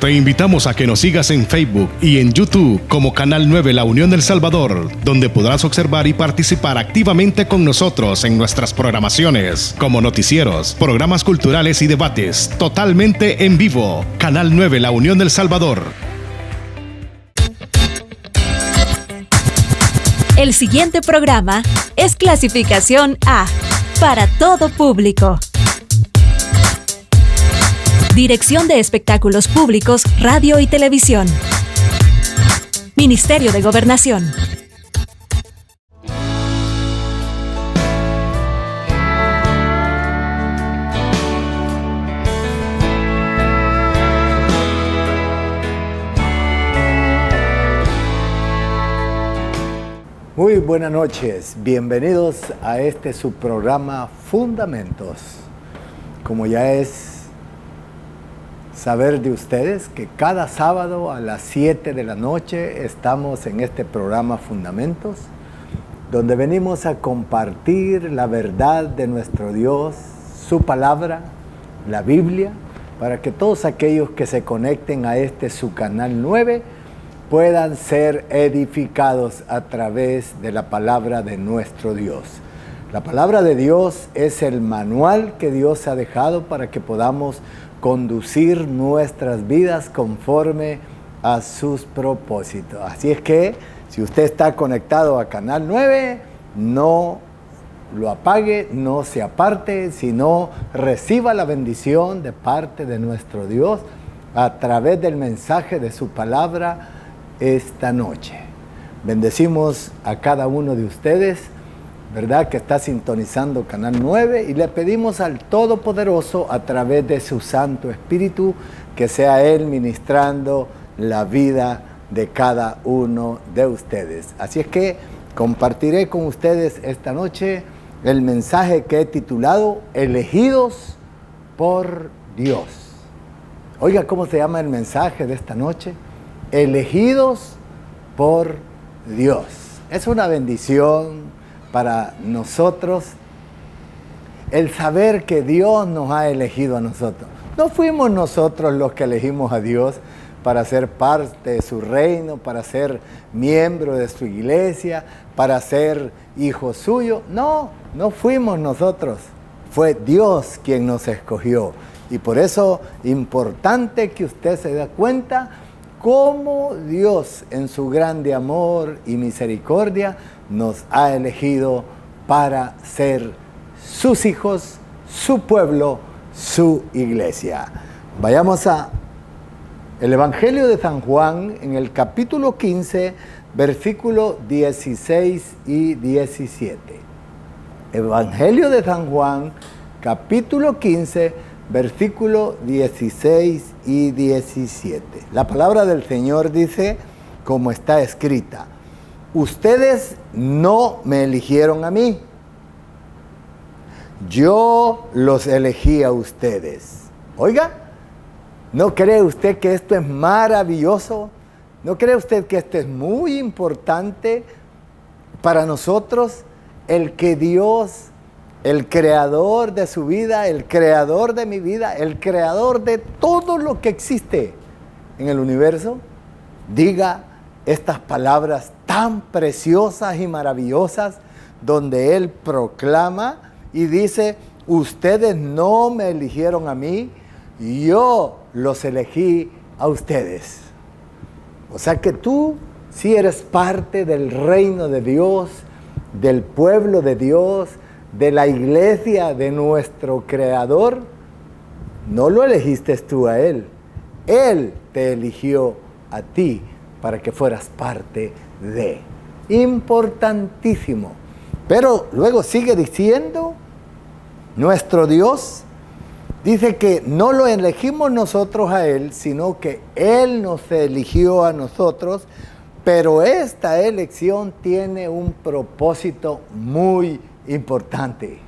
Te invitamos a que nos sigas en Facebook y en YouTube como Canal 9 La Unión del Salvador, donde podrás observar y participar activamente con nosotros en nuestras programaciones, como noticieros, programas culturales y debates, totalmente en vivo. Canal 9 La Unión del Salvador. El siguiente programa es clasificación A, para todo público. Dirección de Espectáculos Públicos, Radio y Televisión. Ministerio de Gobernación. Muy buenas noches, bienvenidos a este subprograma Fundamentos. Como ya es saber de ustedes que cada sábado a las 7 de la noche estamos en este programa Fundamentos, donde venimos a compartir la verdad de nuestro Dios, su palabra, la Biblia, para que todos aquellos que se conecten a su Canal 9 puedan ser edificados a través de la palabra de nuestro Dios. La palabra de Dios es el manual que Dios ha dejado para que podamos conducir nuestras vidas conforme a sus propósitos. Así es que, si usted está conectado a Canal 9, no lo apague, no se aparte, sino reciba la bendición de parte de nuestro Dios a través del mensaje de su palabra esta noche. Bendecimos a cada uno de ustedes, ¿verdad?, que está sintonizando Canal 9, y le pedimos al Todopoderoso a través de su Santo Espíritu que sea Él ministrando la vida de cada uno de ustedes. Así es que compartiré con ustedes esta noche el mensaje que he titulado Elegidos por Dios. Oiga, ¿cómo se llama el mensaje de esta noche? Elegidos por Dios. Es una bendición para nosotros el saber que Dios nos ha elegido a nosotros. No fuimos nosotros los que elegimos a Dios para ser parte de su reino, para ser miembro de su iglesia, para ser hijo suyo. No, no fuimos nosotros. Fue Dios quien nos escogió. Y por eso es importante que usted se dé cuenta cómo Dios, en su grande amor y misericordia, nos ha elegido para ser sus hijos, su pueblo, su iglesia. Vayamos a el Evangelio de San Juan, en el capítulo 15, versículos 16 y 17. Evangelio de San Juan, capítulo 15, versículos 16 y 17. La palabra del Señor dice, como está escrita: ustedes no me eligieron a mí, yo los elegí a ustedes. Oiga, ¿no cree usted que esto es maravilloso? ¿No cree usted que esto es muy importante para nosotros? El que Dios, el creador de su vida, el creador de mi vida, el creador de todo lo que existe en el universo, diga estas palabras tan preciosas y maravillosas, donde Él proclama y dice: ustedes no me eligieron a mí, yo los elegí a ustedes. O sea que tú sí eres parte del reino de Dios, del pueblo de Dios, de la iglesia de nuestro Creador. No lo elegiste tú a Él, Él te eligió a ti para que fueras parte de. Importantísimo. Pero luego sigue diciendo, nuestro Dios dice que no lo elegimos nosotros a Él, sino que Él nos eligió a nosotros, pero esta elección tiene un propósito muy importante.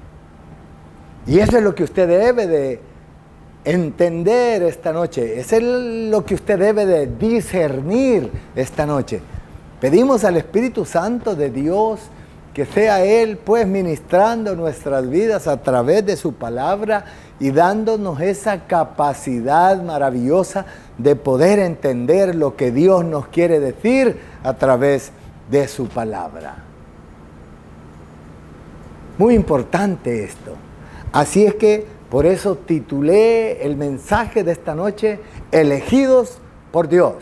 Y eso es lo que usted debe de entender esta noche. Eso es lo que usted debe de discernir esta noche. Pedimos al Espíritu Santo de Dios que sea Él pues ministrando nuestras vidas a través de su palabra y dándonos esa capacidad maravillosa de poder entender lo que Dios nos quiere decir a través de su palabra. Muy importante esto. Así es que por eso titulé el mensaje de esta noche, Elegidos por Dios.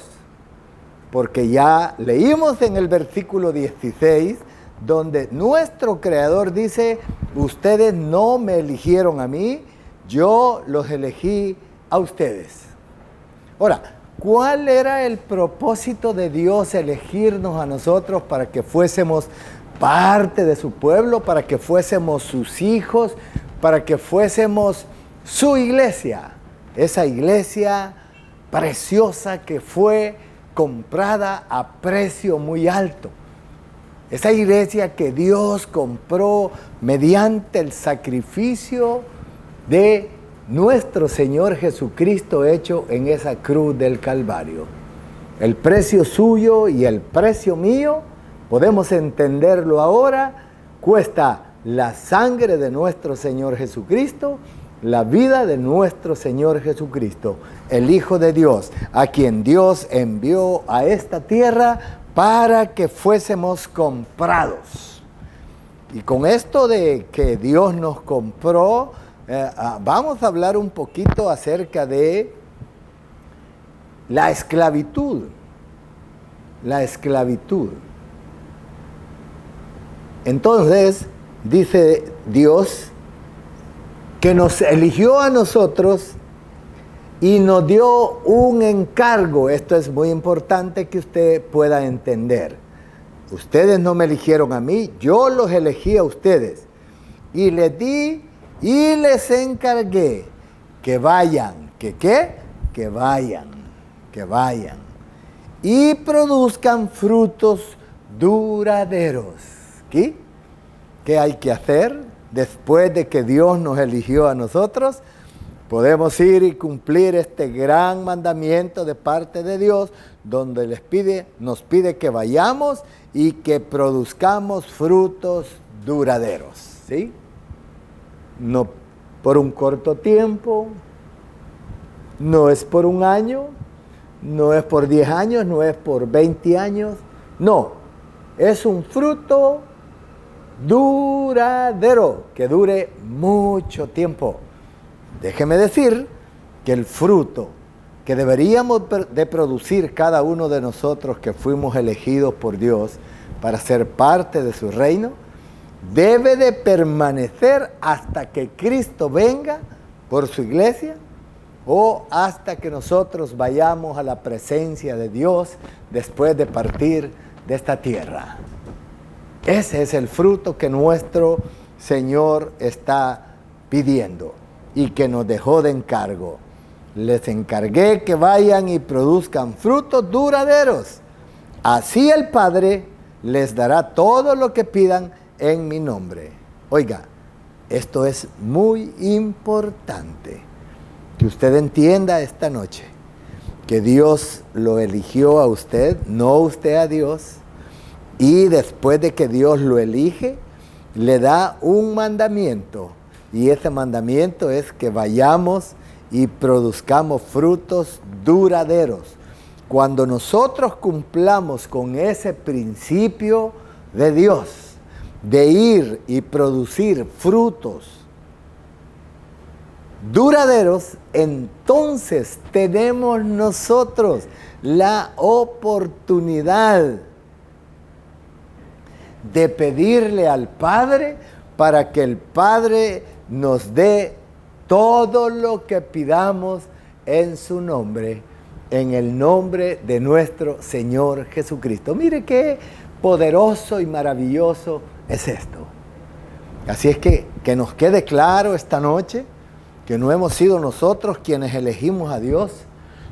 Porque ya leímos en el versículo 16, donde nuestro Creador dice, ustedes no me eligieron a mí, yo los elegí a ustedes. Ahora, ¿cuál era el propósito de Dios elegirnos a nosotros para que fuésemos parte de su pueblo, para que fuésemos sus hijos, para que fuésemos su iglesia? Esa iglesia preciosa que fue comprada a precio muy alto. Esa iglesia que Dios compró mediante el sacrificio de nuestro Señor Jesucristo hecho en esa cruz del Calvario. El precio suyo y el precio mío, podemos entenderlo ahora, cuesta la sangre de nuestro Señor Jesucristo, la vida de nuestro Señor Jesucristo, el Hijo de Dios, a quien Dios envió a esta tierra para que fuésemos comprados. Y con esto de que Dios nos compró, vamos a hablar un poquito acerca de la esclavitud. La esclavitud. Entonces, dice Dios que nos eligió a nosotros y nos dio un encargo. Esto es muy importante que usted pueda entender. Ustedes no me eligieron a mí, yo los elegí a ustedes. Y les di y les encargué que vayan. ¿Que qué? Que vayan. Y produzcan frutos duraderos. ¿Qué? ¿Qué hay que hacer después de que Dios nos eligió a nosotros? Podemos ir y cumplir este gran mandamiento de parte de Dios, donde nos pide que vayamos y que produzcamos frutos duraderos, ¿sí? No por un corto tiempo, no es por un año, no es por 10 años, no es por 20 años, no, es un fruto duradero, que dure mucho tiempo. Déjeme decir que el fruto que deberíamos de producir cada uno de nosotros que fuimos elegidos por Dios para ser parte de su reino, debe de permanecer hasta que Cristo venga por su iglesia o hasta que nosotros vayamos a la presencia de Dios después de partir de esta tierra. Ese es el fruto que nuestro Señor está pidiendo y que nos dejó de encargo. Les encargué que vayan y produzcan frutos duraderos. Así el Padre les dará todo lo que pidan en mi nombre. Oiga, esto es muy importante que usted entienda esta noche, que Dios lo eligió a usted, no usted a Dios, y después de que Dios lo elige, le da un mandamiento, y ese mandamiento es que vayamos y produzcamos frutos duraderos. Cuando nosotros cumplamos con ese principio de Dios, de ir y producir frutos duraderos, entonces tenemos nosotros la oportunidad de pedirle al Padre para que el Padre nos dé todo lo que pidamos en su nombre, en el nombre de nuestro Señor Jesucristo. Mire qué poderoso y maravilloso es esto. Así es que nos quede claro esta noche que no hemos sido nosotros quienes elegimos a Dios.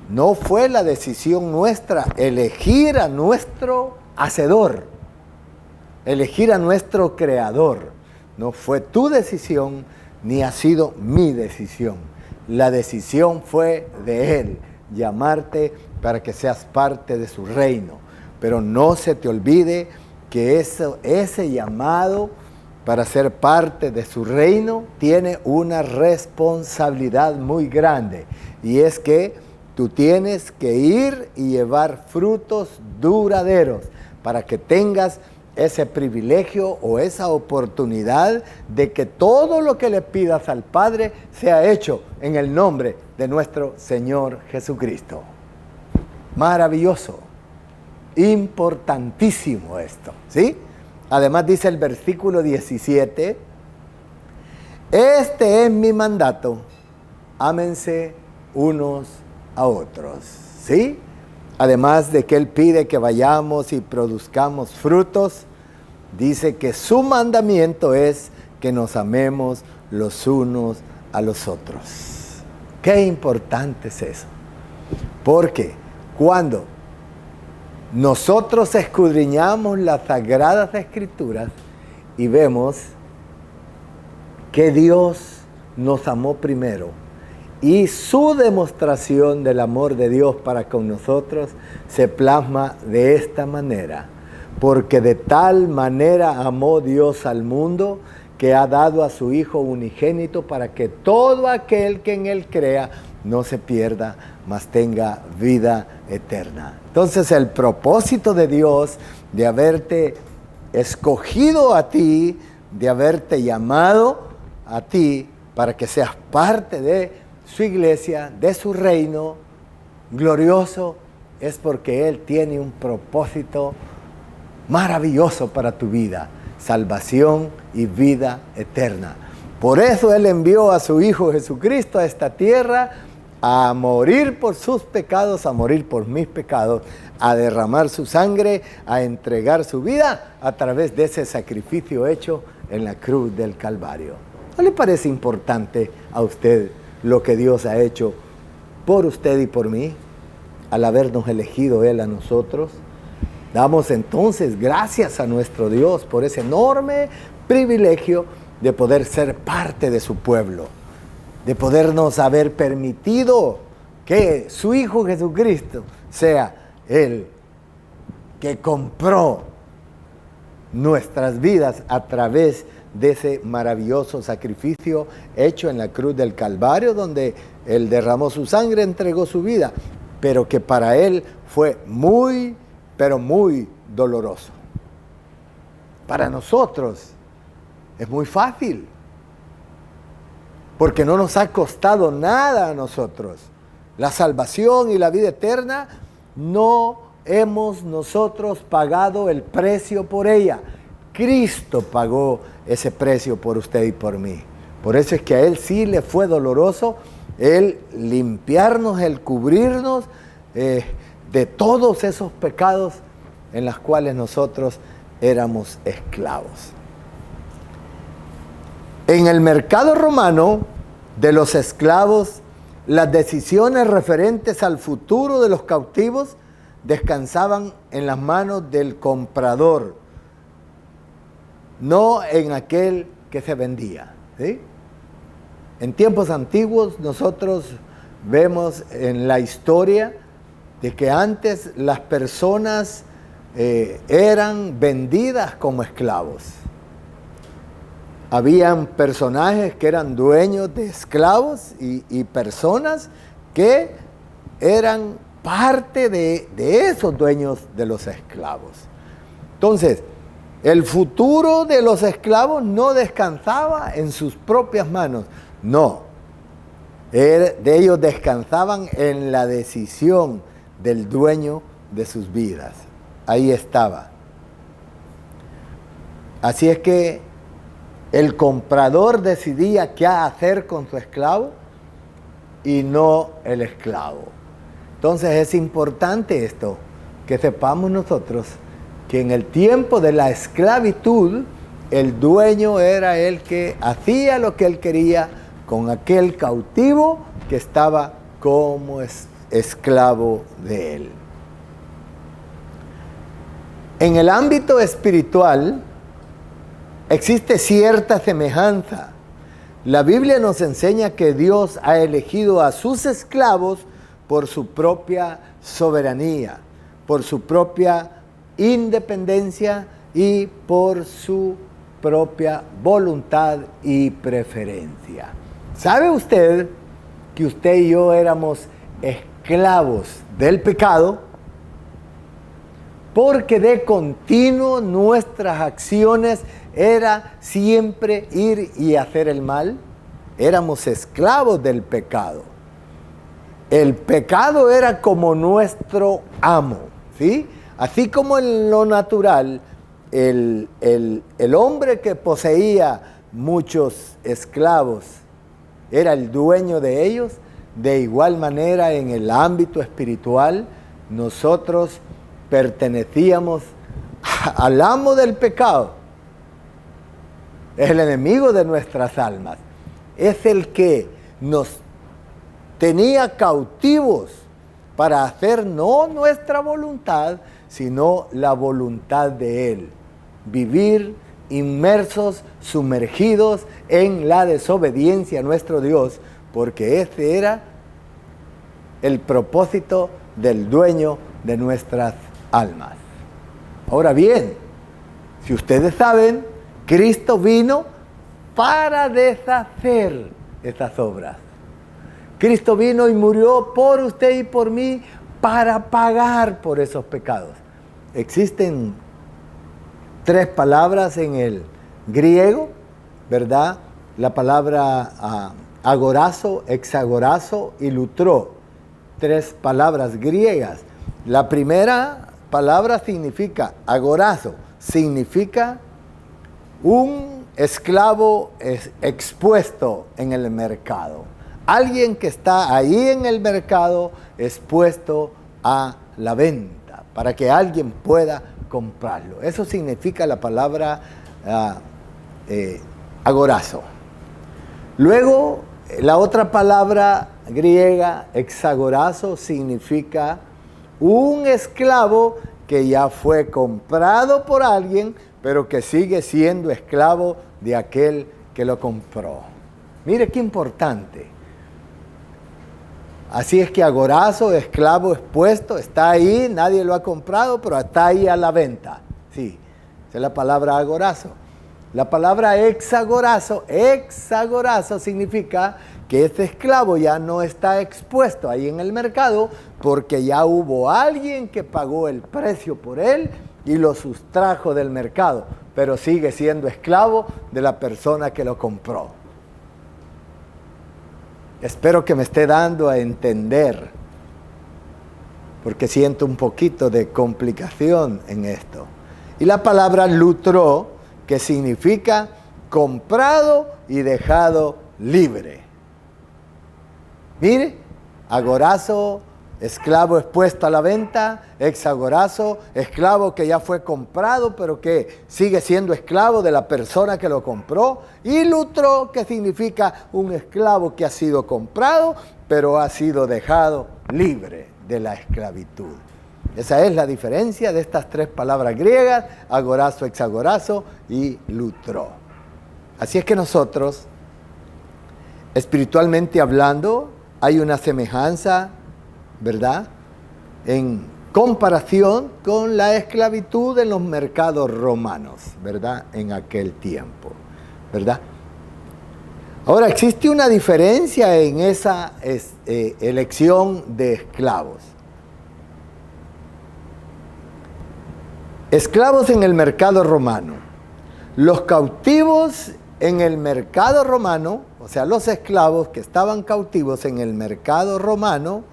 No fue la decisión nuestra elegir a nuestro Hacedor, elegir a nuestro Creador. No fue tu decisión, ni ha sido mi decisión. La decisión fue de Él, llamarte para que seas parte de su reino. Pero no se te olvide que ese llamado para ser parte de su reino tiene una responsabilidad muy grande. Y es que tú tienes que ir y llevar frutos duraderos para que tengas ese privilegio o esa oportunidad de que todo lo que le pidas al Padre sea hecho en el nombre de nuestro Señor Jesucristo. Maravilloso, importantísimo esto, ¿sí? Además dice el versículo 17, este es mi mandato, ámense unos a otros, ¿sí? Además de que Él pide que vayamos y produzcamos frutos, dice que su mandamiento es que nos amemos los unos a los otros. Qué importante es eso, porque cuando nosotros escudriñamos las Sagradas Escrituras y vemos que Dios nos amó primero y su demostración del amor de Dios para con nosotros se plasma de esta manera. Porque de tal manera amó Dios al mundo que ha dado a su Hijo unigénito para que todo aquel que en Él crea no se pierda, mas tenga vida eterna. Entonces el propósito de Dios de haberte escogido a ti, de haberte llamado a ti para que seas parte de su iglesia, de su reino glorioso, es porque Él tiene un propósito maravilloso para tu vida, salvación y vida eterna. Por eso Él envió a su Hijo Jesucristo a esta tierra a morir por sus pecados, a morir por mis pecados, a derramar su sangre, a entregar su vida a través de ese sacrificio hecho en la cruz del Calvario. ¿No le parece importante a usted lo que Dios ha hecho por usted y por mí, al habernos elegido Él a nosotros? Damos entonces gracias a nuestro Dios por ese enorme privilegio de poder ser parte de su pueblo, de podernos haber permitido que su Hijo Jesucristo sea el que compró nuestras vidas a través de ese maravilloso sacrificio hecho en la cruz del Calvario, donde Él derramó su sangre, entregó su vida, pero que para Él fue muy, pero muy doloroso. Para nosotros es muy fácil, porque no nos ha costado nada a nosotros. La salvación y la vida eterna, no hemos nosotros pagado el precio por ella. Cristo pagó ese precio por usted y por mí. Por eso es que a Él sí le fue doloroso el limpiarnos, el cubrirnos de todos esos pecados en los cuales nosotros éramos esclavos. En el mercado romano de los esclavos, las decisiones referentes al futuro de los cautivos descansaban en las manos del comprador, no en aquel que se vendía, ¿sí? En tiempos antiguos nosotros vemos en la historia de que antes las personas eran vendidas como esclavos. Habían personajes que eran dueños de esclavos y personas que eran parte de esos dueños de los esclavos. Entonces, el futuro de los esclavos no descansaba en sus propias manos, no. De ellos descansaban en la decisión del dueño de sus vidas. Ahí estaba. Así es que el comprador decidía qué hacer con su esclavo y no el esclavo. Entonces es importante esto, que sepamos nosotros que en el tiempo de la esclavitud, el dueño era el que hacía lo que él quería con aquel cautivo que estaba como esclavo de él. En el ámbito espiritual existe cierta semejanza. La Biblia nos enseña que Dios ha elegido a sus esclavos por su propia soberanía, por su propia independencia y por su propia voluntad y preferencia. ¿Sabe usted que usted y yo éramos esclavos del pecado? Porque de continuo nuestras acciones era siempre ir y hacer el mal. Éramos esclavos del pecado. El pecado era como nuestro amo, ¿sí? Así como en lo natural, el hombre que poseía muchos esclavos era el dueño de ellos. De igual manera, en el ámbito espiritual, nosotros pertenecíamos al amo del pecado. Es el enemigo de nuestras almas. Es el que nos tenía cautivos para hacer no nuestra voluntad, sino la voluntad de Él. Vivir inmersos, sumergidos en la desobediencia a nuestro Dios, porque ese era el propósito del dueño de nuestras almas. Ahora bien, si ustedes saben, Cristo vino para deshacer esas obras. Cristo vino y murió por usted y por mí para pagar por esos pecados. Existen 3 palabras en el griego, ¿verdad? La palabra agorazo, exagorazo y lutró. 3 palabras griegas. La primera palabra significa agorazo, significa un esclavo expuesto en el mercado. Alguien que está ahí en el mercado expuesto a la venta, para que alguien pueda comprarlo. Eso significa la palabra agorazo. Luego, la otra palabra griega, exagorazo, significa un esclavo que ya fue comprado por alguien, pero que sigue siendo esclavo de aquel que lo compró. Mire qué importante. Así es que agorazo, esclavo expuesto, está ahí, nadie lo ha comprado, pero está ahí a la venta. Sí, esa es la palabra agorazo. La palabra exagorazo significa que ese esclavo ya no está expuesto ahí en el mercado porque ya hubo alguien que pagó el precio por él y lo sustrajo del mercado, pero sigue siendo esclavo de la persona que lo compró. Espero que me esté dando a entender, porque siento un poquito de complicación en esto. Y la palabra lutró, que significa comprado y dejado libre. Mire, agorazo, esclavo expuesto a la venta, exagorazo, esclavo que ya fue comprado, pero que sigue siendo esclavo de la persona que lo compró, y lutro, que significa un esclavo que ha sido comprado, pero ha sido dejado libre de la esclavitud. Esa es la diferencia de estas 3 palabras griegas, agorazo, exagorazo y lutro. Así es que nosotros, espiritualmente hablando, hay una semejanza, ¿verdad?, en comparación con la esclavitud en los mercados romanos, ¿verdad?, en aquel tiempo, ¿verdad? Ahora, existe una diferencia en esa elección de esclavos. Esclavos en el mercado romano. Los cautivos en el mercado romano, o sea, los esclavos que estaban cautivos en el mercado romano,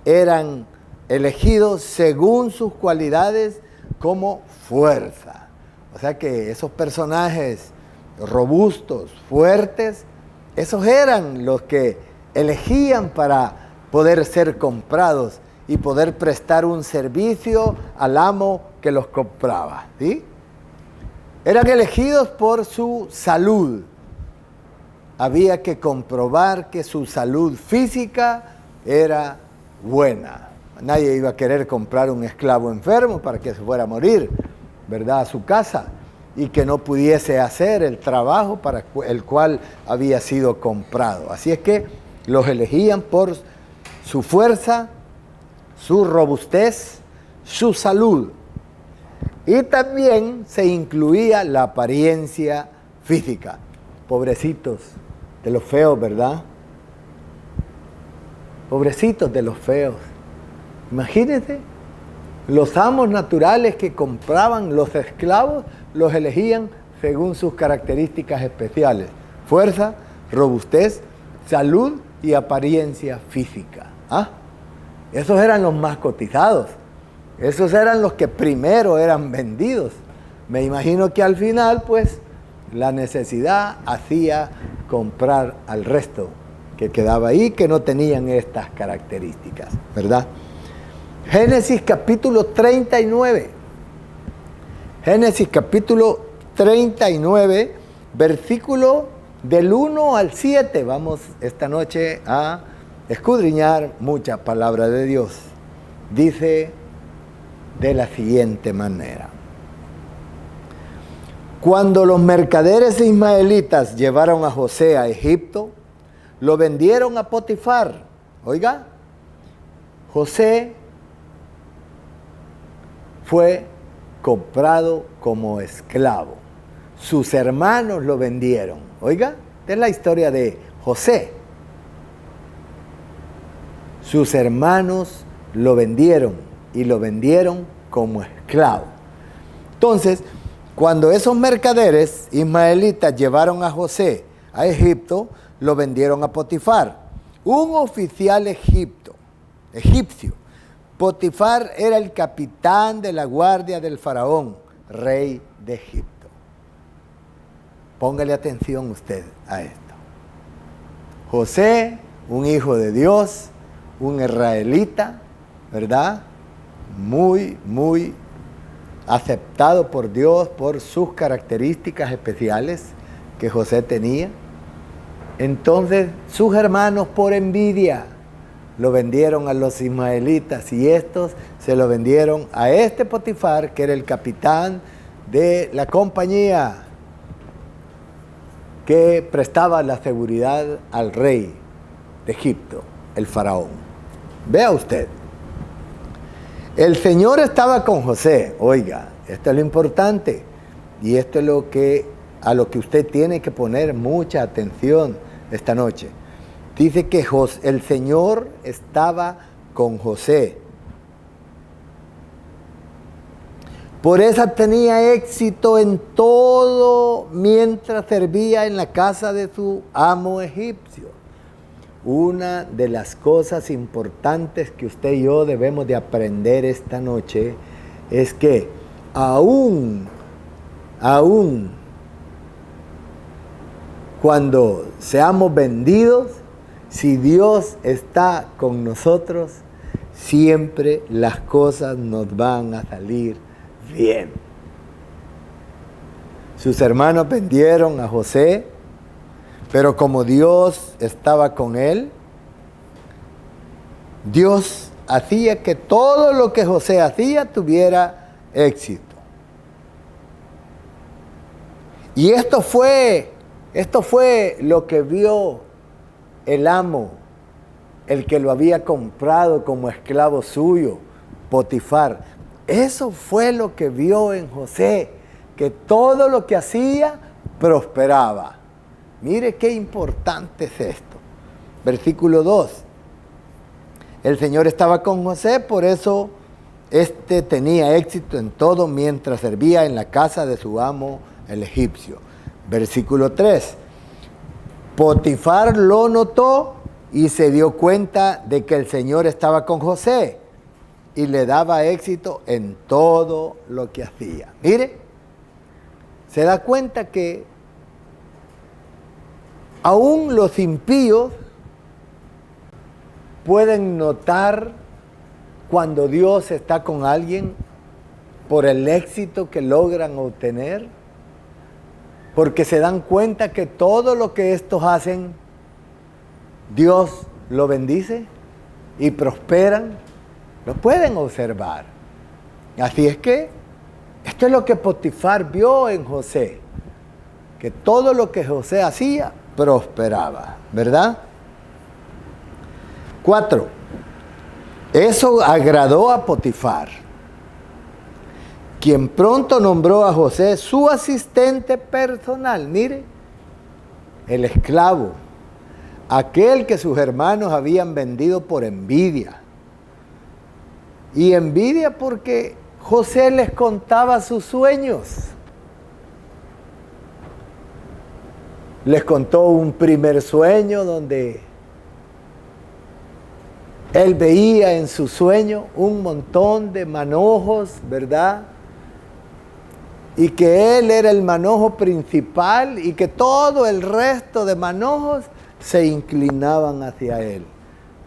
eran elegidos según sus cualidades como fuerza. O sea que esos personajes robustos, fuertes, esos eran los que elegían para poder ser comprados y poder prestar un servicio al amo que los compraba, ¿sí? Eran elegidos por su salud. Había que comprobar que su salud física era buena. Nadie iba a querer comprar un esclavo enfermo para que se fuera a morir, ¿verdad?, a su casa, y que no pudiese hacer el trabajo para el cual había sido comprado. Así es que los elegían por su fuerza, su robustez, su salud. Y también se incluía la apariencia física. Pobrecitos de los feos, ¿verdad? Pobrecitos de los feos. Imagínense, los amos naturales que compraban los esclavos los elegían según sus características especiales: fuerza, robustez, salud y apariencia física. Esos eran los más cotizados. Esos eran los que primero eran vendidos. Me imagino que al final, pues, la necesidad hacía comprar al resto que quedaba ahí, que no tenían estas características, ¿verdad? Génesis capítulo 39. Génesis capítulo 39, versículo del 1 al 7. Vamos esta noche a escudriñar mucha palabra de Dios. Dice de la siguiente manera: cuando los mercaderes ismaelitas llevaron a José a Egipto, lo vendieron a Potifar. Oiga, José fue comprado como esclavo. Sus hermanos lo vendieron. Oiga, esta es la historia de José. Sus hermanos lo vendieron y lo vendieron como esclavo. Entonces, cuando esos mercaderes ismaelitas llevaron a José a Egipto, lo vendieron a Potifar, un oficial egipcio. Potifar era el capitán de la guardia del faraón, rey de Egipto. Póngale atención usted a esto. José, un hijo de Dios, un israelita, ¿verdad? Muy aceptado por Dios por sus características especiales que José tenía. Entonces sus hermanos, por envidia, lo vendieron a los ismaelitas, y estos se lo vendieron a este Potifar, que era el capitán de la compañía que prestaba la seguridad al rey de Egipto, el faraón. Vea usted, el Señor estaba con José. Oiga, esto es lo importante, y esto es a lo que usted tiene que poner mucha atención esta noche. Dice que el Señor estaba con José. Por eso tenía éxito en todo mientras servía en la casa de su amo egipcio. Una de las cosas importantes que usted y yo debemos de aprender esta noche es que aún cuando seamos vendidos, si Dios está con nosotros, siempre las cosas nos van a salir bien. Sus hermanos vendieron a José, pero como Dios estaba con él, Dios hacía que todo lo que José hacía tuviera éxito. Y esto fue lo que vio el amo, el que lo había comprado como esclavo suyo, Potifar. Eso fue lo que vio en José, que todo lo que hacía prosperaba. Mire qué importante es esto. Versículo 2. El Señor estaba con José, por eso tenía éxito en todo mientras servía en la casa de su amo, el egipcio. Versículo 3. Potifar lo notó y se dio cuenta de que el Señor estaba con José y le daba éxito en todo lo que hacía. Mire, se da cuenta que aún los impíos pueden notar cuando Dios está con alguien por el éxito que logran obtener, porque se dan cuenta que todo lo que estos hacen, Dios lo bendice y prosperan. Lo pueden observar. Así es que esto es lo que Potifar vio en José, que todo lo que José hacía prosperaba, ¿verdad? 4. Eso agradó a Potifar. quien pronto nombró a José su asistente personal. Mire, el esclavo, aquel que sus hermanos habían vendido por envidia. Y envidia porque José les contaba sus sueños. Les contó un primer sueño donde él veía en su sueño un montón de manojos, ¿verdad? Y que él era el manojo principal y que todo el resto de manojos se inclinaban hacia él,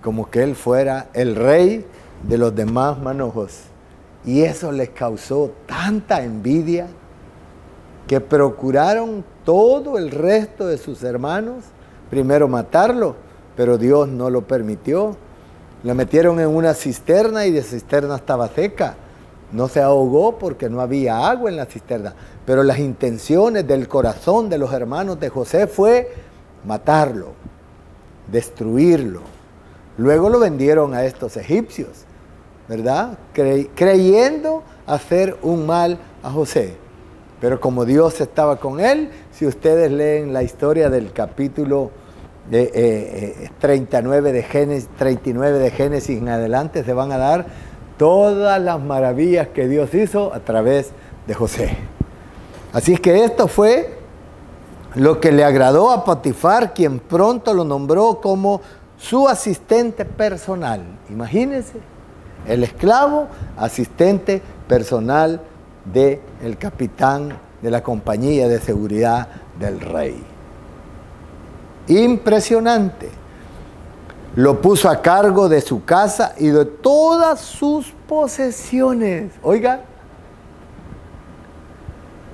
como que él fuera el rey de los demás manojos. Y eso les causó tanta envidia que procuraron todo el resto de sus hermanos, primero matarlo, pero Dios no lo permitió. Lo metieron en una cisterna y la cisterna estaba seca. No se ahogó porque no había agua en la cisterna. Pero las intenciones del corazón de los hermanos de José fue matarlo, destruirlo. Luego lo vendieron a estos egipcios, ¿verdad? Creyendo hacer un mal a José. Pero como Dios estaba con él, si ustedes leen la historia del capítulo 39 de Génesis en adelante, se van a dar todas las maravillas que Dios hizo a través de José. Así es que esto fue lo que le agradó a Potifar, quien pronto lo nombró como su asistente personal. Imagínense, el esclavo, asistente personal del capitán de la compañía de seguridad del rey. Impresionante. Lo puso a cargo de su casa y de todas sus posesiones. Oiga,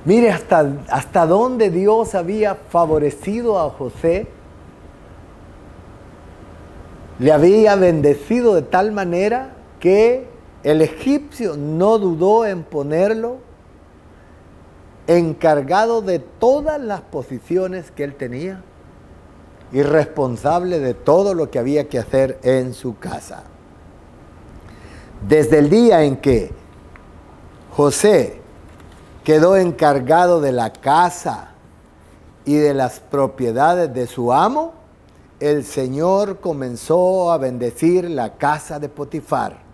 mire hasta dónde Dios había favorecido a José. Le había bendecido de tal manera que el egipcio no dudó en ponerlo encargado de todas las posiciones que él tenía y responsable de todo lo que había que hacer en su casa. Desde el día en que José quedó encargado de la casa y de las propiedades de su amo, el Señor comenzó a bendecir la casa de Potifar.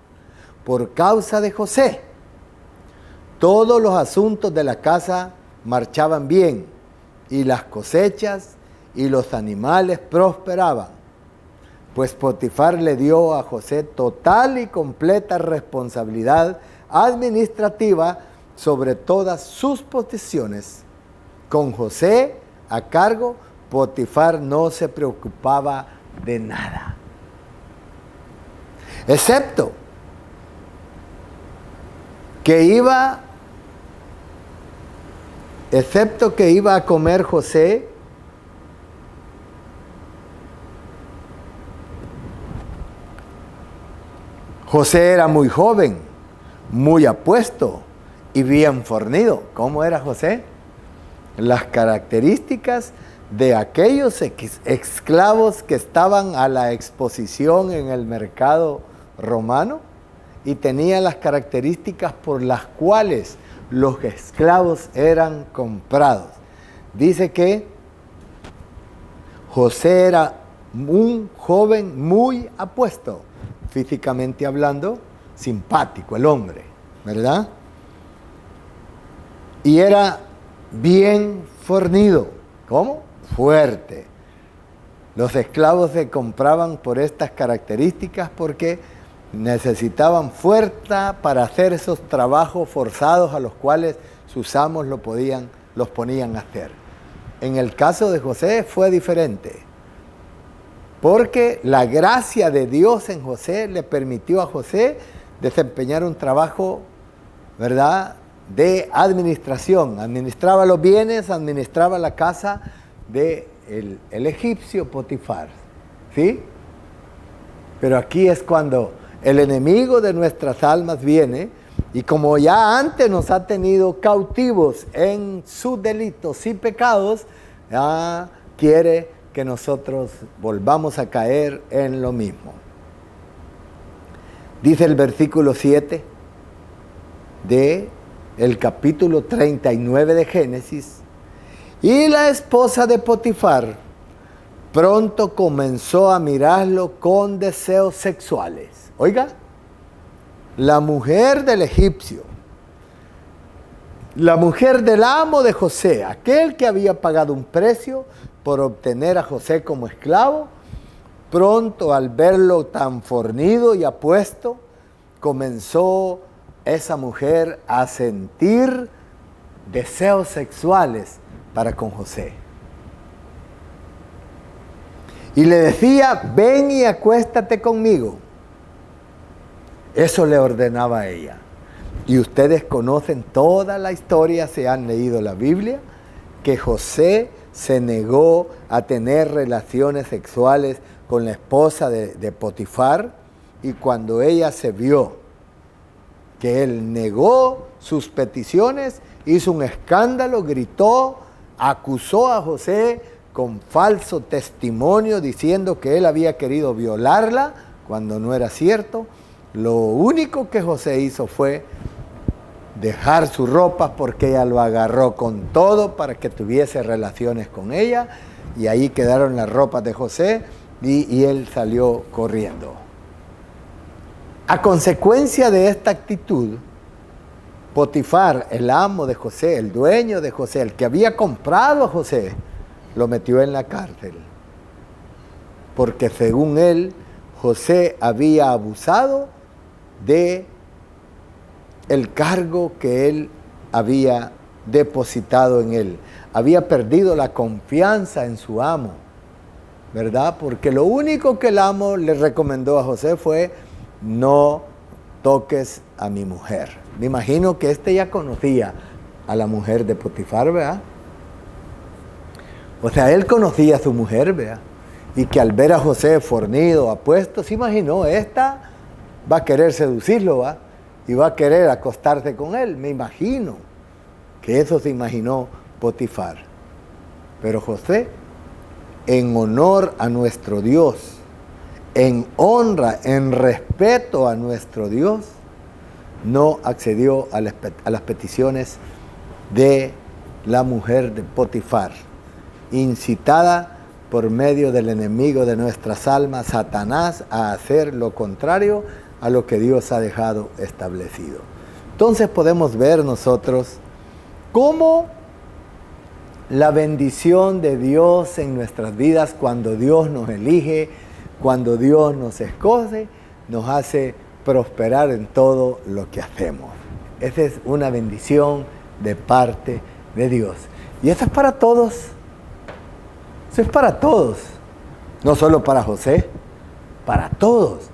Por causa de José, todos los asuntos de la casa marchaban bien y las cosechas y los animales prosperaban, pues Potifar le dio a José total y completa responsabilidad administrativa sobre todas sus posesiones. Con José a cargo, Potifar no se preocupaba de nada, excepto que iba a comer José José era muy joven, muy apuesto y bien fornido. ¿Cómo era José? Las características de aquellos esclavos que estaban a la exposición en el mercado romano y tenía las características por las cuales los esclavos eran comprados. Dice que José era un joven muy apuesto, físicamente hablando, simpático el hombre, ¿verdad? Y era bien fornido. ¿Cómo? Fuerte. Los esclavos se compraban por estas características porque necesitaban fuerza para hacer esos trabajos forzados a los cuales sus amos los ponían a hacer. En el caso de José fue diferente, porque la gracia de Dios en José le permitió a José desempeñar un trabajo, ¿verdad?, de administración. Administraba los bienes, administraba la casa del egipcio Potifar, ¿sí? Pero aquí es cuando el enemigo de nuestras almas viene y como ya antes nos ha tenido cautivos en sus delitos y pecados, ya quiere que nosotros volvamos a caer en lo mismo. Dice el versículo 7 de el capítulo 39 de Génesis, y la esposa de Potifar pronto comenzó a mirarlo con deseos sexuales. Oiga, la mujer del egipcio, la mujer del amo de José, aquel que había pagado un precio por obtener a José como esclavo, pronto al verlo tan fornido y apuesto, comenzó esa mujer a sentir deseos sexuales para con José. Y le decía, ven y acuéstate conmigo. Eso le ordenaba a ella. Y ustedes conocen toda la historia, se han leído la Biblia, que José se negó a tener relaciones sexuales con la esposa de Potifar, y cuando ella se vio que él negó sus peticiones, hizo un escándalo, gritó, acusó a José con falso testimonio, diciendo que él había querido violarla, cuando no era cierto. Lo único que José hizo fue dejar su ropa, porque ella lo agarró con todo para que tuviese relaciones con ella, y ahí quedaron las ropas de José, y él salió corriendo. A consecuencia de esta actitud, Potifar, el amo de José, el dueño de José, el que había comprado a José, lo metió en la cárcel, porque según él, José había abusado de el cargo que él había depositado en él. Había perdido la confianza en su amo, ¿verdad? Porque lo único que el amo le recomendó a José fue: no toques a mi mujer. Me imagino que ya conocía a la mujer de Potifar, ¿verdad? O sea, él conocía a su mujer, ¿verdad? Y que al ver a José fornido, apuesto, se imaginó, esta va a querer seducirlo, ¿verdad? Y va a querer acostarse con él. Me imagino que eso se imaginó Potifar. Pero José, en honor a nuestro Dios, en honra, en respeto a nuestro Dios, no accedió a las peticiones de la mujer de Potifar, incitada por medio del enemigo de nuestras almas, Satanás, a hacer lo contrario a lo que Dios ha dejado establecido. Entonces podemos ver nosotros cómo la bendición de Dios en nuestras vidas, cuando Dios nos elige, cuando Dios nos escoge, nos hace prosperar en todo lo que hacemos. Esa es una bendición de parte de Dios. Y eso es para todos. Eso es para todos. No solo para José, para todos.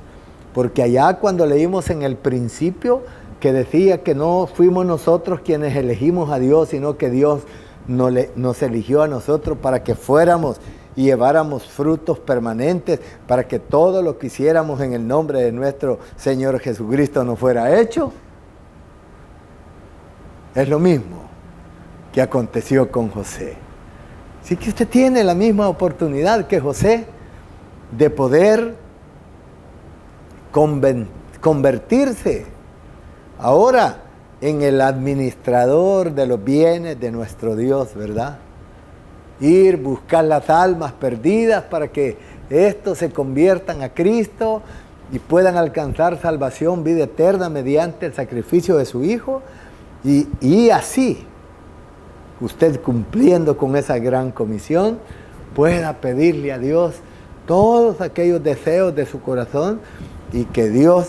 Porque allá cuando leímos en el principio que decía que no fuimos nosotros quienes elegimos a Dios, sino que Dios nos eligió a nosotros para que fuéramos y lleváramos frutos permanentes, para que todo lo que hiciéramos en el nombre de nuestro Señor Jesucristo nos fuera hecho. Es lo mismo que aconteció con José. Así que usted tiene la misma oportunidad que José de poder convertirse ahora en el administrador de los bienes de nuestro Dios, ¿verdad? Ir, buscar las almas perdidas para que estos se conviertan a Cristo y puedan alcanzar salvación, vida eterna mediante el sacrificio de su Hijo. Y así, usted cumpliendo con esa gran comisión, pueda pedirle a Dios todos aquellos deseos de su corazón, y que Dios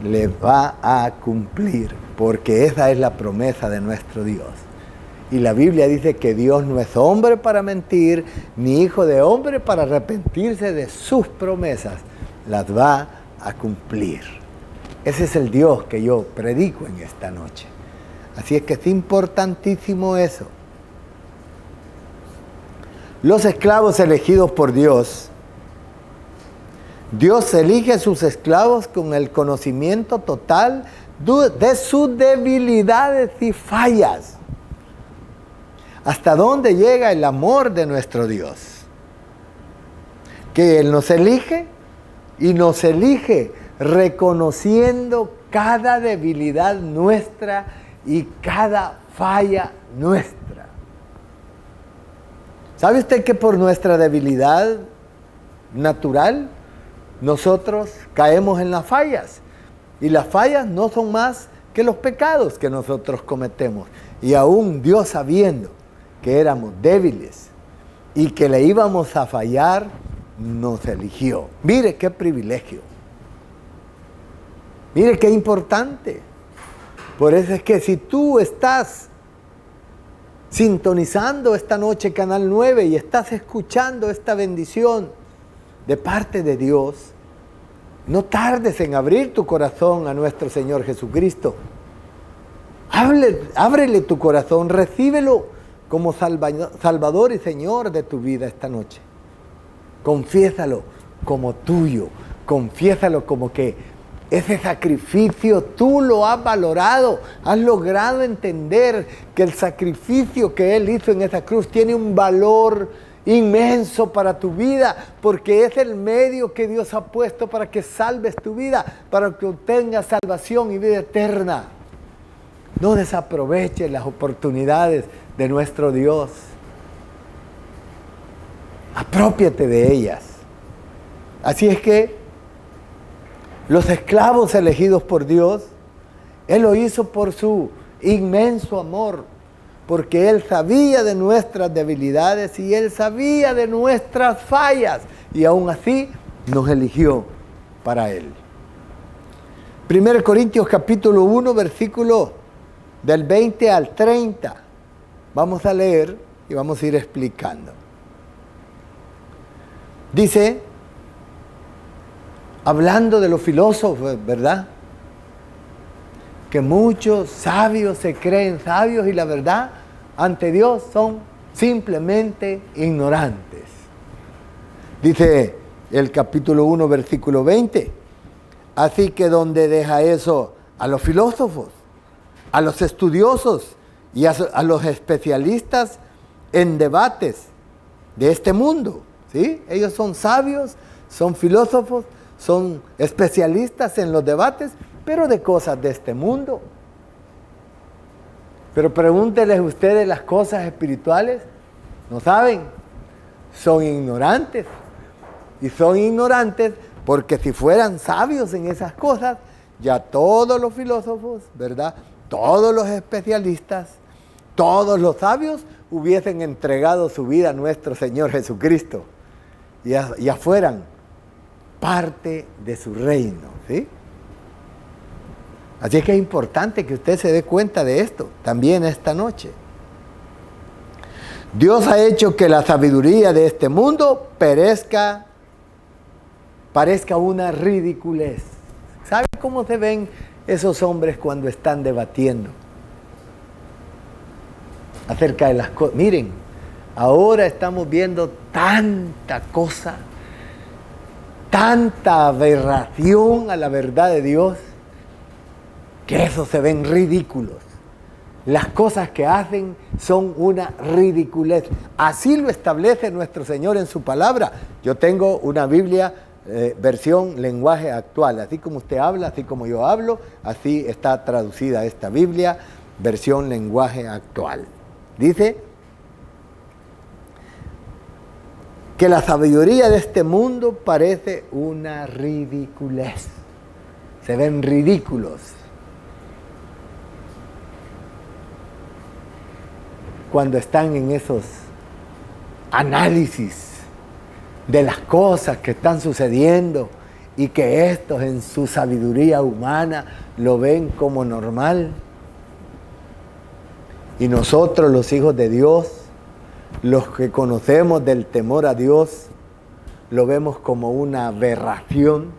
le va a cumplir, porque esa es la promesa de nuestro Dios. Y la Biblia dice que Dios no es hombre para mentir, ni hijo de hombre para arrepentirse de sus promesas. Las va a cumplir. Ese es el Dios que yo predico en esta noche. Así es que es importantísimo eso. Los esclavos elegidos por Dios, Dios elige a sus esclavos con el conocimiento total de sus debilidades y fallas. ¿Hasta dónde llega el amor de nuestro Dios? Que Él nos elige, y nos elige reconociendo cada debilidad nuestra y cada falla nuestra. ¿Sabe usted que por nuestra debilidad natural nosotros caemos en las fallas? Y las fallas no son más que los pecados que nosotros cometemos. Y aún Dios, sabiendo que éramos débiles y que le íbamos a fallar, nos eligió. Mire qué privilegio. Mire qué importante. Por eso es que si tú estás sintonizando esta noche Canal 9 y estás escuchando esta bendición de parte de Dios, no tardes en abrir tu corazón a nuestro Señor Jesucristo. Ábrele tu corazón, recíbelo como Salvador y Señor de tu vida esta noche. Confiésalo como tuyo, confiésalo como que ese sacrificio tú lo has valorado, has logrado entender que el sacrificio que Él hizo en esa cruz tiene un valor inmenso para tu vida, porque es el medio que Dios ha puesto para que salves tu vida, para que obtengas salvación y vida eterna. No desaproveches las oportunidades de nuestro Dios. Apropiate de ellas. Así es que los esclavos elegidos por Dios, Él lo hizo por su inmenso amor, porque Él sabía de nuestras debilidades y Él sabía de nuestras fallas, y aún así nos eligió para Él. 1 Corintios capítulo 1, versículo del 20 al 30. Vamos a leer y vamos a ir explicando. Dice, hablando de los filósofos, ¿verdad? Que muchos sabios se creen sabios y la verdad ante Dios son simplemente ignorantes. Dice el capítulo 1, versículo 20. Así que donde deja eso a los filósofos, a los estudiosos y a los especialistas en debates de este mundo, ¿sí? Ellos son sabios, son filósofos, son especialistas en los debates, pero de cosas de este mundo. Pero pregúntenles ustedes las cosas espirituales, no saben, son ignorantes. Y son ignorantes porque si fueran sabios en esas cosas, ya todos los filósofos, ¿verdad?, todos los especialistas, todos los sabios hubiesen entregado su vida a nuestro Señor Jesucristo. Ya fueran parte de su reino, ¿sí? Así es que es importante que usted se dé cuenta de esto, también esta noche. Dios ha hecho que la sabiduría de este mundo parezca una ridiculez. ¿Sabe cómo se ven esos hombres cuando están debatiendo acerca de las cosas? Miren, ahora estamos viendo tanta cosa, tanta aberración a la verdad de Dios, que eso se ven ridículos. Las cosas que hacen son una ridiculez. Así lo establece nuestro Señor en su palabra. Yo tengo una Biblia versión lenguaje actual. Así como usted habla, así como yo hablo, así está traducida esta Biblia, versión lenguaje actual. Dice que la sabiduría de este mundo parece una ridiculez. Se ven ridículos cuando están en esos análisis de las cosas que están sucediendo y que estos en su sabiduría humana lo ven como normal. Y nosotros, los hijos de Dios, los que conocemos del temor a Dios, lo vemos como una aberración,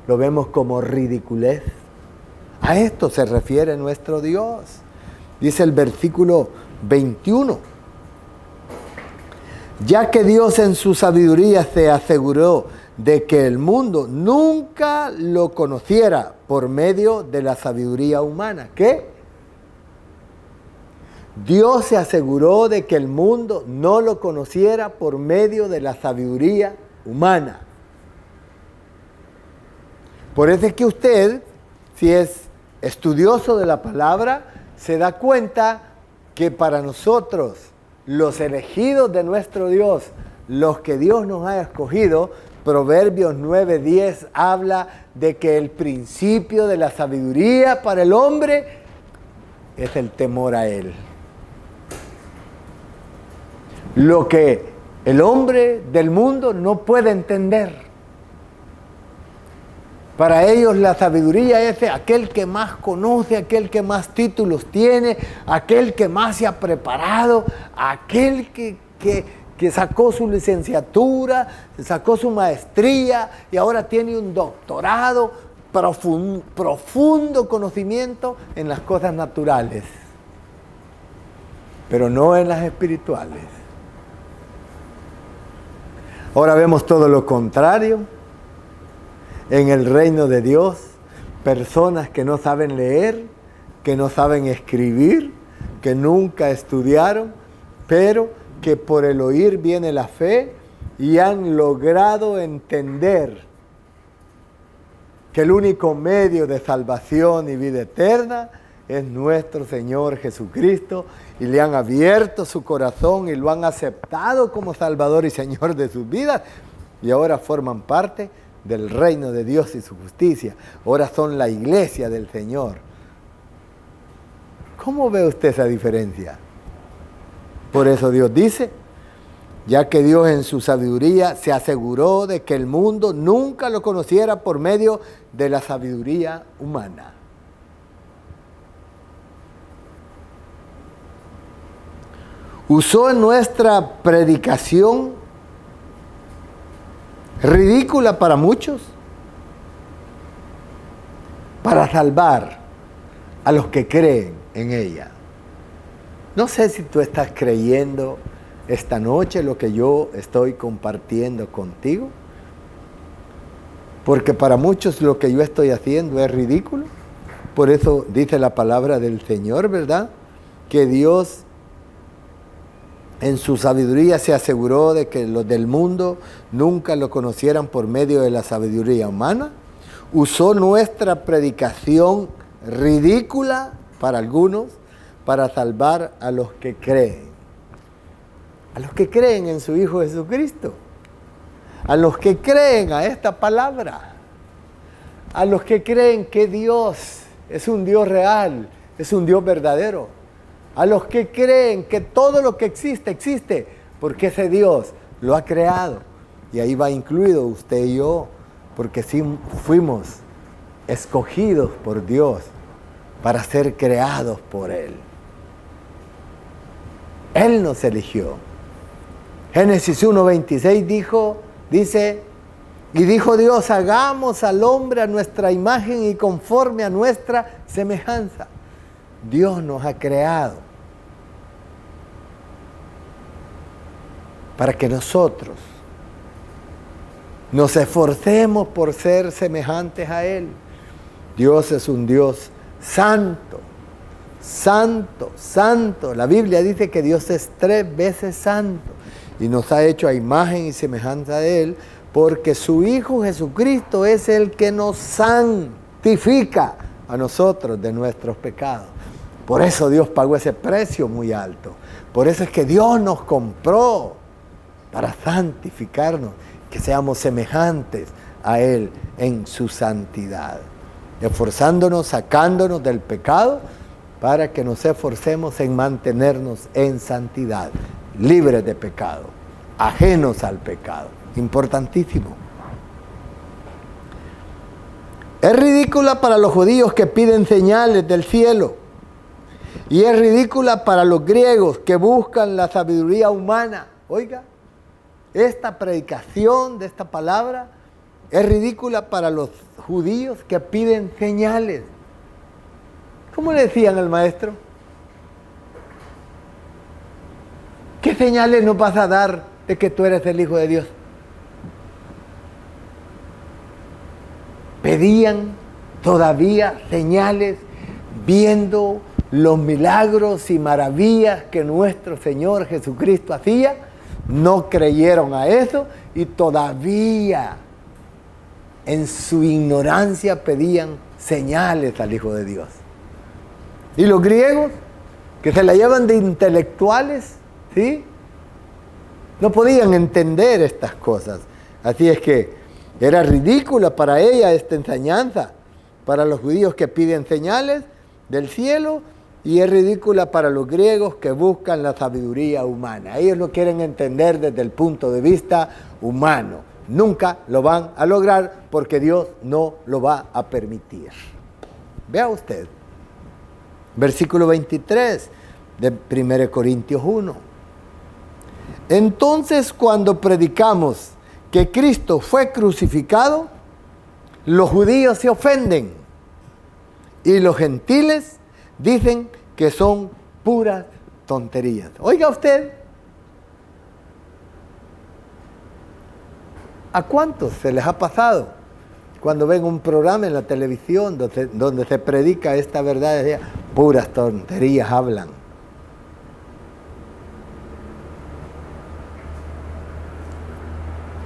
lo vemos como ridiculez. A esto se refiere nuestro Dios. Dice el versículo 21. Ya que Dios en su sabiduría se aseguró de que el mundo nunca lo conociera por medio de la sabiduría humana. ¿Qué? Dios se aseguró de que el mundo no lo conociera por medio de la sabiduría humana. Por eso es que usted, si es estudioso de la palabra, se da cuenta que para nosotros, los elegidos de nuestro Dios, los que Dios nos ha escogido, Proverbios 9:10 habla de que el principio de la sabiduría para el hombre es el temor a Él. Lo que el hombre del mundo no puede entender. Para ellos la sabiduría es aquel que más conoce, aquel que más títulos tiene, aquel que más se ha preparado, aquel que sacó su licenciatura, sacó su maestría y ahora tiene un doctorado, profundo conocimiento en las cosas naturales, pero no en las espirituales. Ahora vemos todo lo contrario. En el reino de Dios, personas que no saben leer, que no saben escribir, que nunca estudiaron, pero que por el oír viene la fe y han logrado entender que el único medio de salvación y vida eterna es nuestro Señor Jesucristo, y le han abierto su corazón y lo han aceptado como Salvador y Señor de sus vidas, y ahora forman parte del reino de Dios y su justicia. Ahora son la iglesia del Señor. ¿Cómo ve usted esa diferencia? Por eso Dios dice, ya que Dios en su sabiduría se aseguró de que el mundo nunca lo conociera por medio de la sabiduría humana. Usó en nuestra predicación ridícula para muchos, para salvar a los que creen en ella. No sé si tú estás creyendo esta noche lo que yo estoy compartiendo contigo, porque para muchos lo que yo estoy haciendo es ridículo. Por eso dice la palabra del Señor, ¿verdad? Que Dios en su sabiduría se aseguró de que los del mundo nunca lo conocieran por medio de la sabiduría humana. Usó nuestra predicación ridícula para algunos para salvar a los que creen. A los que creen en su Hijo Jesucristo. A los que creen a esta palabra. A los que creen que Dios es un Dios real, es un Dios verdadero. A los que creen que todo lo que existe, existe, porque ese Dios lo ha creado. Y ahí va incluido usted y yo, porque sí fuimos escogidos por Dios para ser creados por Él. Él nos eligió. Génesis 1:26 dice, y dijo Dios, hagamos al hombre a nuestra imagen y conforme a nuestra semejanza. Dios nos ha creado para que nosotros nos esforcemos por ser semejantes a Él. Dios es un Dios santo, santo, santo. La Biblia dice que Dios es 3 veces santo y nos ha hecho a imagen y semejanza de Él, porque su Hijo Jesucristo es el que nos santifica a nosotros de nuestros pecados. Por eso Dios pagó ese precio muy alto. Por eso es que Dios nos compró para santificarnos, que seamos semejantes a Él en su santidad. Esforzándonos, sacándonos del pecado, para que nos esforcemos en mantenernos en santidad, libres de pecado, ajenos al pecado. Importantísimo. Es ridícula para los judíos que piden señales del cielo. Y es ridícula para los griegos que buscan la sabiduría humana. Oiga, esta predicación de esta palabra es ridícula para los judíos que piden señales. ¿Cómo le decían al maestro? ¿Qué señales nos vas a dar de que tú eres el Hijo de Dios? Pedían todavía señales viendo los milagros y maravillas que nuestro Señor Jesucristo hacía. No creyeron a eso y todavía en su ignorancia pedían señales al Hijo de Dios. Y los griegos, que se la llevan de intelectuales, ¿sí? No podían entender estas cosas. Así es que era ridícula para ella esta enseñanza, para los judíos que piden señales del cielo, y es ridícula para los griegos que buscan la sabiduría humana. Ellos lo quieren entender desde el punto de vista humano. Nunca lo van a lograr porque Dios no lo va a permitir. Vea usted, versículo 23 de 1 Corintios 1. Entonces, cuando predicamos que Cristo fue crucificado, los judíos se ofenden y los gentiles dicen que son puras tonterías. Oiga usted, ¿a cuántos se les ha pasado cuando ven un programa en la televisión donde se predica esta verdad? Puras tonterías hablan.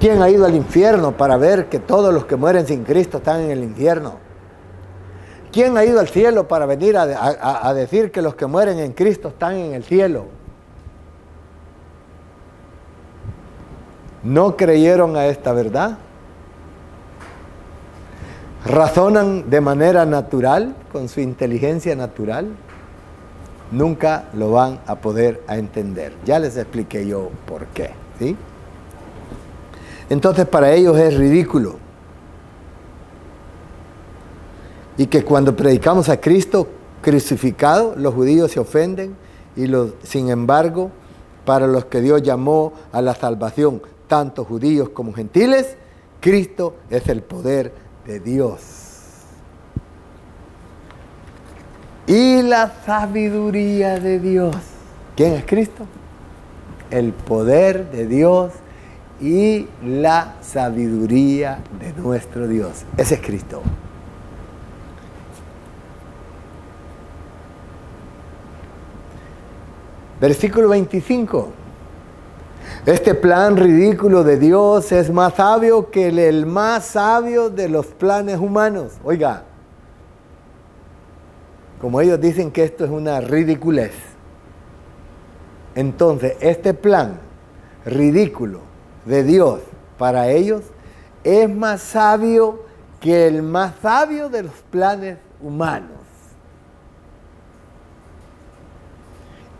¿Quién ha ido al infierno para ver que todos los que mueren sin Cristo están en el infierno? ¿Quién ha ido al cielo para venir a decir que los que mueren en Cristo están en el cielo? ¿No creyeron a esta verdad? ¿Razonan de manera natural, con su inteligencia natural? Nunca lo van a poder entender. Ya les expliqué yo por qué, ¿sí? Entonces para ellos es ridículo. Y que cuando predicamos a Cristo crucificado, los judíos se ofenden y sin embargo, para los que Dios llamó a la salvación, tanto judíos como gentiles, Cristo es el poder de Dios. Y la sabiduría de Dios. ¿Quién es Cristo? El poder de Dios y la sabiduría de nuestro Dios. Ese es Cristo. Versículo 25. Este plan ridículo de Dios es más sabio que el más sabio de los planes humanos. Oiga, como ellos dicen que esto es una ridiculez, entonces este plan ridículo de Dios para ellos es más sabio que el más sabio de los planes humanos.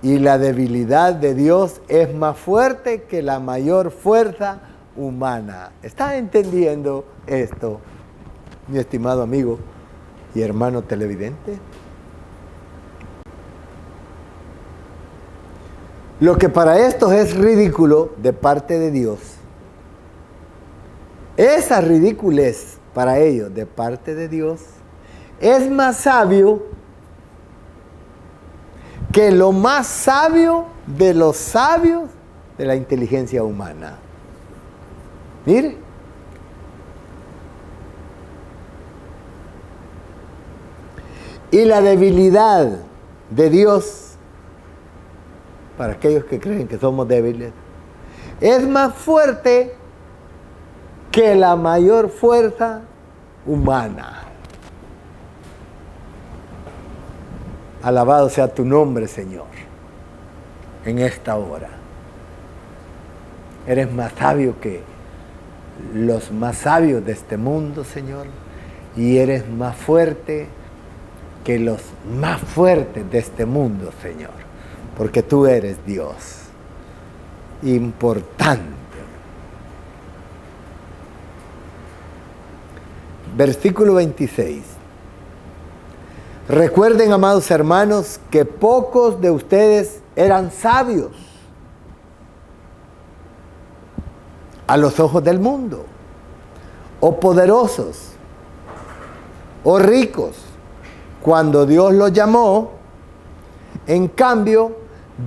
Y la debilidad de Dios es más fuerte que la mayor fuerza humana. ¿Está entendiendo esto, mi estimado amigo y hermano televidente? Lo que para estos es ridículo de parte de Dios, esa ridiculez para ellos de parte de Dios, es más sabio que lo más sabio de los sabios de la inteligencia humana. Mire. Y la debilidad de Dios, para aquellos que creen que somos débiles, es más fuerte que la mayor fuerza humana. Alabado sea tu nombre, Señor, en esta hora. Eres más sabio que los más sabios de este mundo, Señor, y eres más fuerte que los más fuertes de este mundo, Señor, porque tú eres Dios. Importante. Versículo 26. Recuerden, amados hermanos, que pocos de ustedes eran sabios a los ojos del mundo, o poderosos, o ricos, cuando Dios los llamó. En cambio,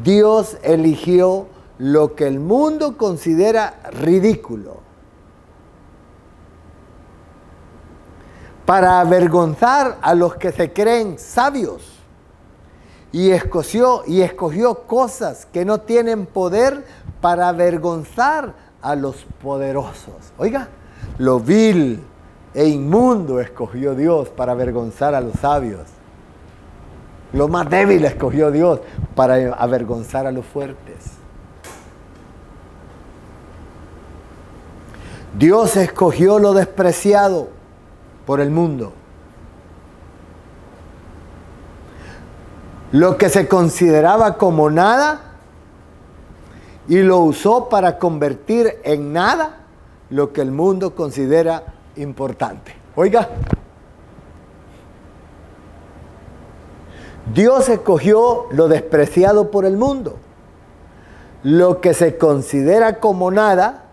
Dios eligió lo que el mundo considera ridículo para avergonzar a los que se creen sabios, y escogió cosas que no tienen poder para avergonzar a los poderosos. Oiga, lo vil e inmundo escogió Dios para avergonzar a los sabios. Lo más débil escogió Dios para avergonzar a los fuertes. Dios escogió lo despreciado por el mundo. Lo que se consideraba como nada, y lo usó para convertir en nada lo que el mundo considera importante. Oiga, Dios escogió lo despreciado por el mundo, lo que se considera como nada,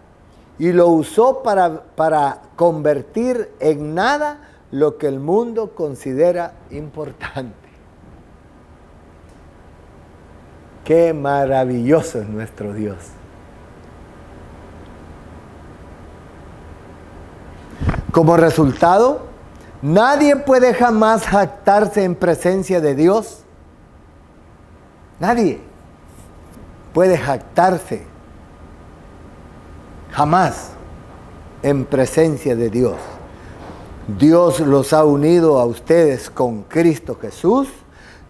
y lo usó para convertir en nada lo que el mundo considera importante. ¡Qué maravilloso es nuestro Dios! Como resultado, nadie puede jamás jactarse en presencia de Dios. Nadie puede jactarse jamás en presencia de Dios. Dios los ha unido a ustedes con Cristo Jesús.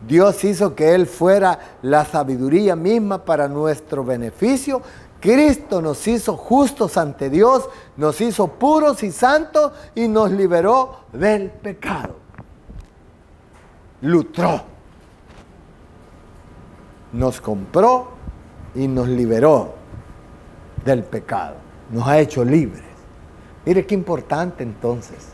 Dios hizo que Él fuera la sabiduría misma para nuestro beneficio. Cristo nos hizo justos ante Dios, nos hizo puros y santos y nos liberó del pecado. Lutró. Nos compró y nos liberó del pecado. Nos ha hecho libres. Mire qué importante entonces.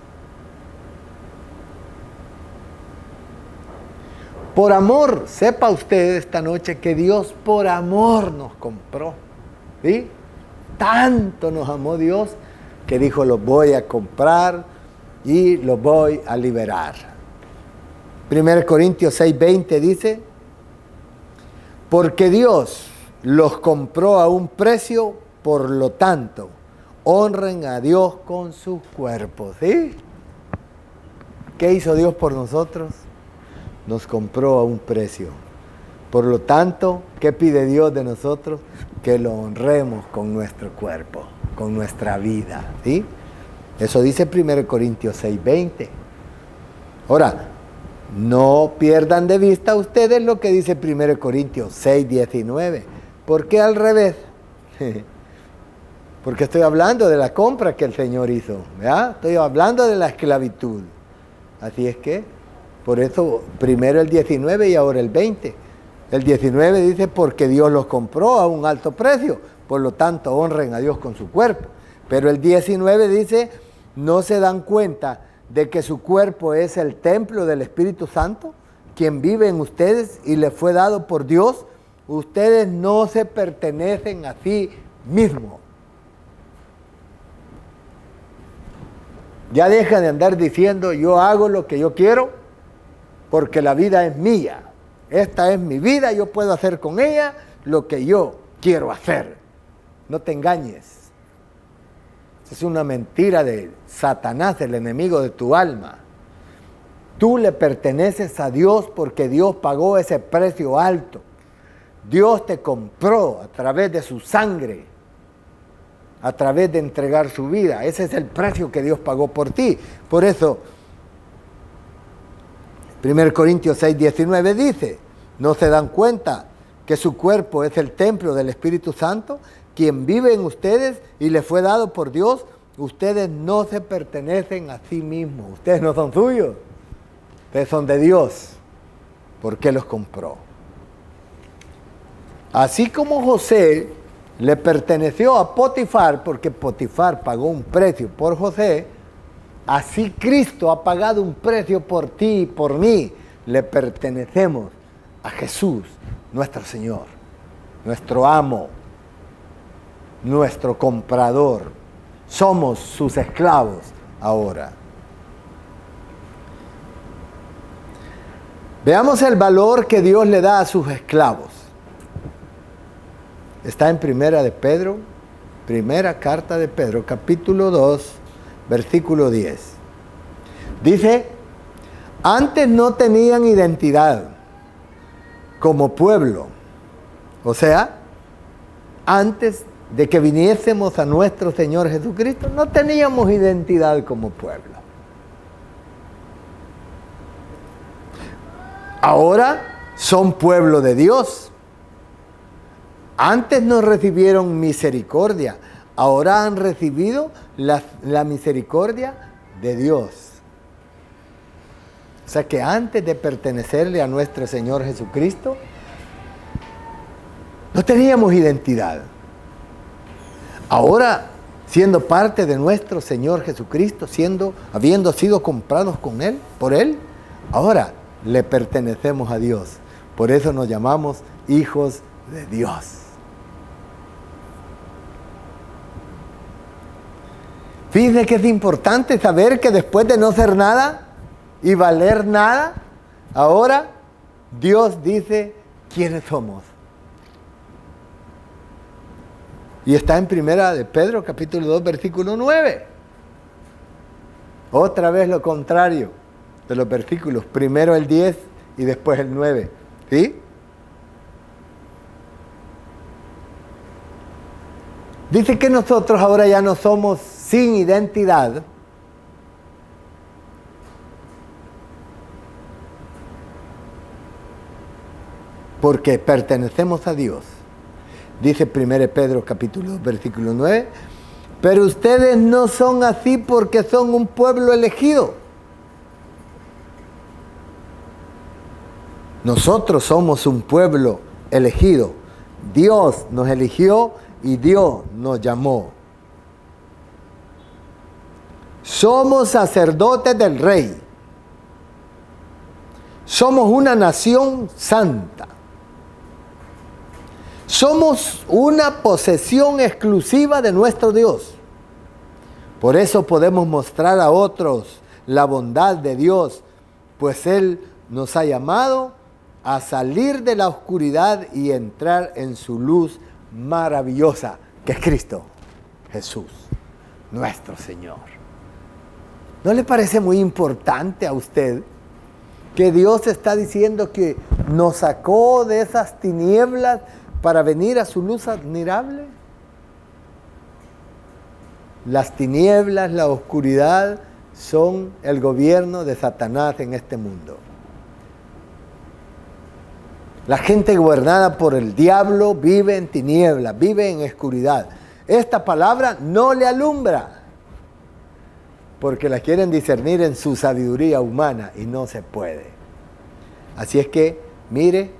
Por amor, sepa usted esta noche que Dios por amor nos compró. ¿Sí? Tanto nos amó Dios que dijo, los voy a comprar y los voy a liberar. 1 Corintios 6:20 dice, porque Dios los compró a un precio, por lo tanto, honren a Dios con sus cuerpos. ¿Sí? ¿Qué hizo Dios por nosotros? Nos compró a un precio. Por lo tanto, ¿qué pide Dios de nosotros? Que lo honremos con nuestro cuerpo, con nuestra vida. ¿Sí? Eso dice 1 Corintios 6:20. Ahora, no pierdan de vista ustedes lo que dice 1 Corintios 6:19. ¿Por qué al revés? Porque estoy hablando de la compra que el Señor hizo. ¿Verdad? Estoy hablando de la esclavitud. Así es que, por eso, primero el 19 y ahora el 20. El 19 dice, porque Dios los compró a un alto precio, por lo tanto honren a Dios con su cuerpo. Pero el 19 dice, ¿no se dan cuenta de que su cuerpo es el templo del Espíritu Santo, quien vive en ustedes y les fue dado por Dios? Ustedes no se pertenecen a sí mismos. Ya deja de andar diciendo, yo hago lo que yo quiero, porque la vida es mía. Esta es mi vida, yo puedo hacer con ella lo que yo quiero hacer. No te engañes. Es una mentira de Satanás, el enemigo de tu alma. Tú le perteneces a Dios porque Dios pagó ese precio alto. Dios te compró a través de su sangre, a través de entregar su vida. Ese es el precio que Dios pagó por ti. Por eso, 1 Corintios 6:19 dice, ¿no se dan cuenta que su cuerpo es el templo del Espíritu Santo, quien vive en ustedes y les fue dado por Dios? Ustedes no se pertenecen a sí mismos, ustedes no son suyos, ustedes son de Dios, porque los compró. Así como José le perteneció a Potifar, porque Potifar pagó un precio por José, así Cristo ha pagado un precio por ti y por mí. Le pertenecemos a Jesús, nuestro Señor, nuestro amo, nuestro comprador. Somos sus esclavos ahora. Veamos el valor que Dios le da a sus esclavos. Está en primera carta de Pedro, capítulo 2, versículo 10. Dice, antes no tenían identidad como pueblo. O sea, antes de que viniésemos a nuestro Señor Jesucristo, no teníamos identidad como pueblo. Ahora son pueblo de Dios. Antes no recibieron misericordia, ahora han recibido la misericordia de Dios. O sea que antes de pertenecerle a nuestro Señor Jesucristo, no teníamos identidad. Ahora, siendo parte de nuestro Señor Jesucristo, habiendo sido comprados por Él, ahora le pertenecemos a Dios. Por eso nos llamamos hijos de Dios. Fíjense que es importante saber que después de no ser nada y valer nada, ahora Dios dice quiénes somos. Y está en Primera de Pedro, capítulo 2, versículo 9. Otra vez lo contrario de los versículos. Primero el 10 y después el 9. ¿Sí? Dice que nosotros ahora ya no somos sin identidad, porque pertenecemos a Dios. Dice 1 Pedro capítulo 2, versículo 9, pero ustedes no son así porque son un pueblo elegido. Nosotros somos un pueblo elegido. Dios nos eligió y Dios nos llamó. Somos sacerdotes del Rey. Somos una nación santa. Somos una posesión exclusiva de nuestro Dios. Por eso podemos mostrar a otros la bondad de Dios, pues Él nos ha llamado a salir de la oscuridad y entrar en su luz maravillosa, que es Cristo Jesús, nuestro Señor. ¿No le parece muy importante a usted que Dios está diciendo que nos sacó de esas tinieblas para venir a su luz admirable? Las tinieblas, la oscuridad son el gobierno de Satanás en este mundo. La gente gobernada por el diablo vive en tinieblas, vive en oscuridad. Esta palabra no le alumbra, porque la quieren discernir en su sabiduría humana y no se puede. Así es que, mire,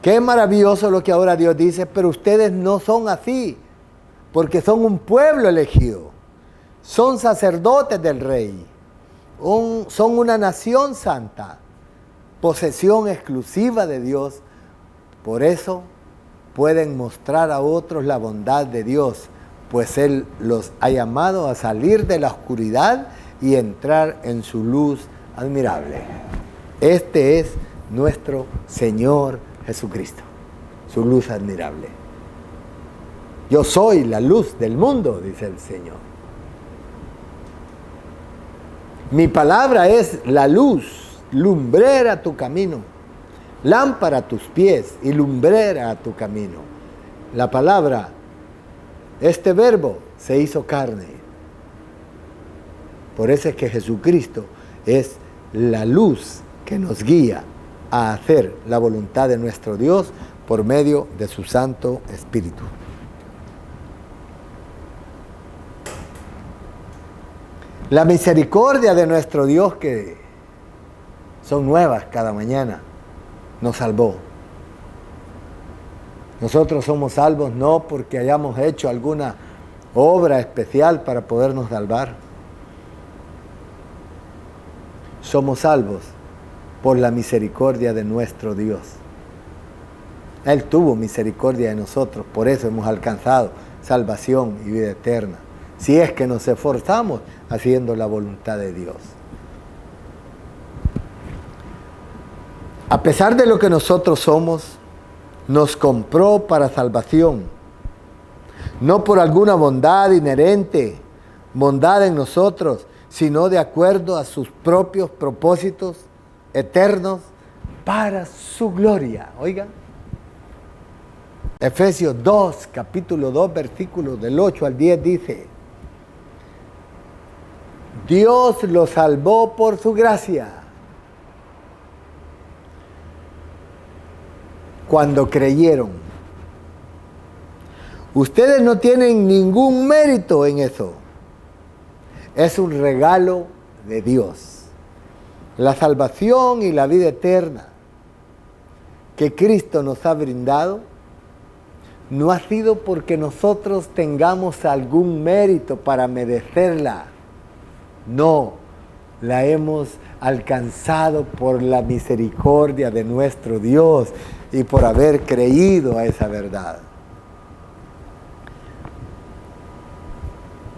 qué maravilloso lo que ahora Dios dice, pero ustedes no son así, porque son un pueblo elegido, son sacerdotes del Rey, son una nación santa, posesión exclusiva de Dios. Por eso pueden mostrar a otros la bondad de Dios, pues Él los ha llamado a salir de la oscuridad y entrar en su luz admirable. Este es nuestro Señor Jesucristo, su luz admirable. Yo soy la luz del mundo, dice el Señor. Mi palabra es la luz, lumbrera a tu camino, lámpara a tus pies y lumbrera a tu camino. La palabra, este verbo, se hizo carne. Por eso es que Jesucristo es la luz que nos guía a hacer la voluntad de nuestro Dios por medio de su Santo Espíritu. La misericordia de nuestro Dios, que son nuevas cada mañana, nos salvó. Nosotros somos salvos no porque hayamos hecho alguna obra especial para podernos salvar. Somos salvos por la misericordia de nuestro Dios. Él tuvo misericordia de nosotros, por eso hemos alcanzado salvación y vida eterna, si es que nos esforzamos haciendo la voluntad de Dios. A pesar de lo que nosotros somos, nos compró para salvación, no por alguna bondad inherente, bondad en nosotros, sino de acuerdo a sus propios propósitos eternos para su gloria. Oigan, Efesios 2, capítulo 2, versículos del 8 al 10 dice: Dios los salvó por su gracia, cuando creyeron. Ustedes no tienen ningún mérito en eso. Es un regalo de Dios. La salvación y la vida eterna que Cristo nos ha brindado no ha sido porque nosotros tengamos algún mérito para merecerla. No, la hemos alcanzado por la misericordia de nuestro Dios y por haber creído a esa verdad.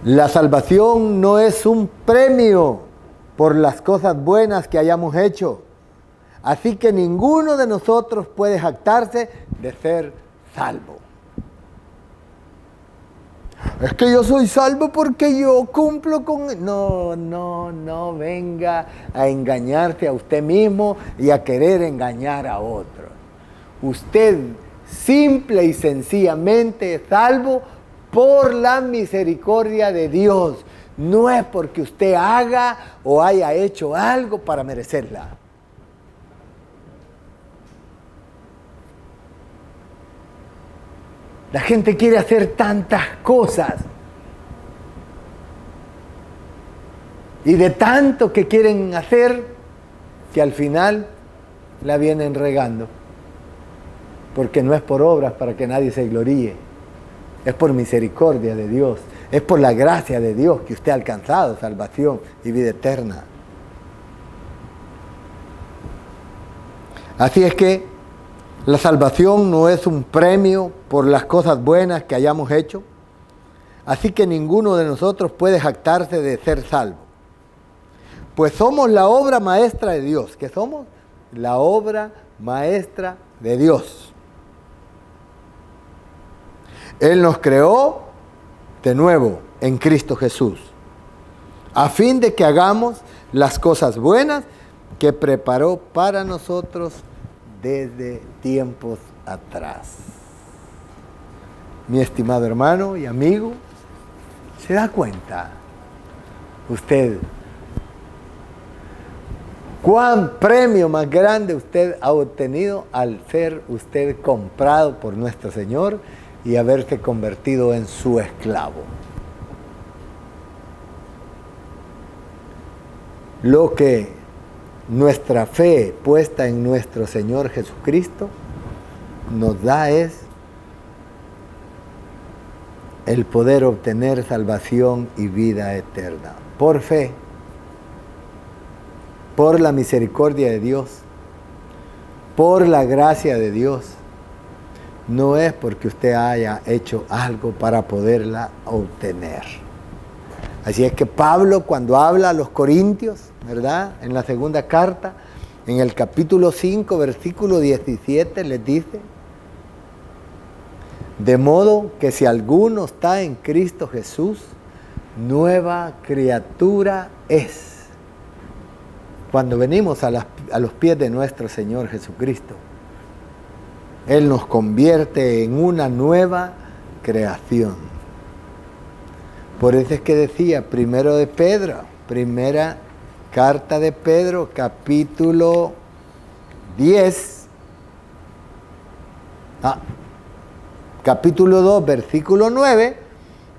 La salvación no es un premio por las cosas buenas que hayamos hecho. Así que ninguno de nosotros puede jactarse de ser salvo. Es que yo soy salvo porque yo cumplo con... No venga a engañarse a usted mismo y a querer engañar a otros. Usted simple y sencillamente es salvo por la misericordia de Dios. No es porque usted haga o haya hecho algo para merecerla. La gente quiere hacer tantas cosas y de tanto que quieren hacer que al final la vienen regando, porque no es por obras para que nadie se gloríe, es por misericordia de Dios, es por la gracia de Dios que usted ha alcanzado salvación y vida eterna. Así es que la salvación no es un premio por las cosas buenas que hayamos hecho, así que ninguno de nosotros puede jactarse de ser salvo. Pues somos la obra maestra de Dios. ¿Qué somos? La obra maestra de Dios. Él nos creó de nuevo en Cristo Jesús, a fin de que hagamos las cosas buenas que preparó para nosotros desde tiempos atrás. Mi estimado hermano y amigo, ¿se da cuenta usted cuán premio más grande usted ha obtenido al ser usted comprado por nuestro Señor y haberse convertido en su esclavo? Lo que nuestra fe puesta en nuestro Señor Jesucristo nos da es el poder obtener salvación y vida eterna. Por fe, por la misericordia de Dios, por la gracia de Dios. No es porque usted haya hecho algo para poderla obtener. Así es que Pablo, cuando habla a los Corintios, ¿verdad?, en la segunda carta, en el capítulo 5, versículo 17, les dice: de modo que si alguno está en Cristo Jesús, nueva criatura es. Cuando venimos a los pies de nuestro Señor Jesucristo, Él nos convierte en una nueva creación. Por eso es que decía primera carta de Pedro, capítulo 10, capítulo 2, versículo 9,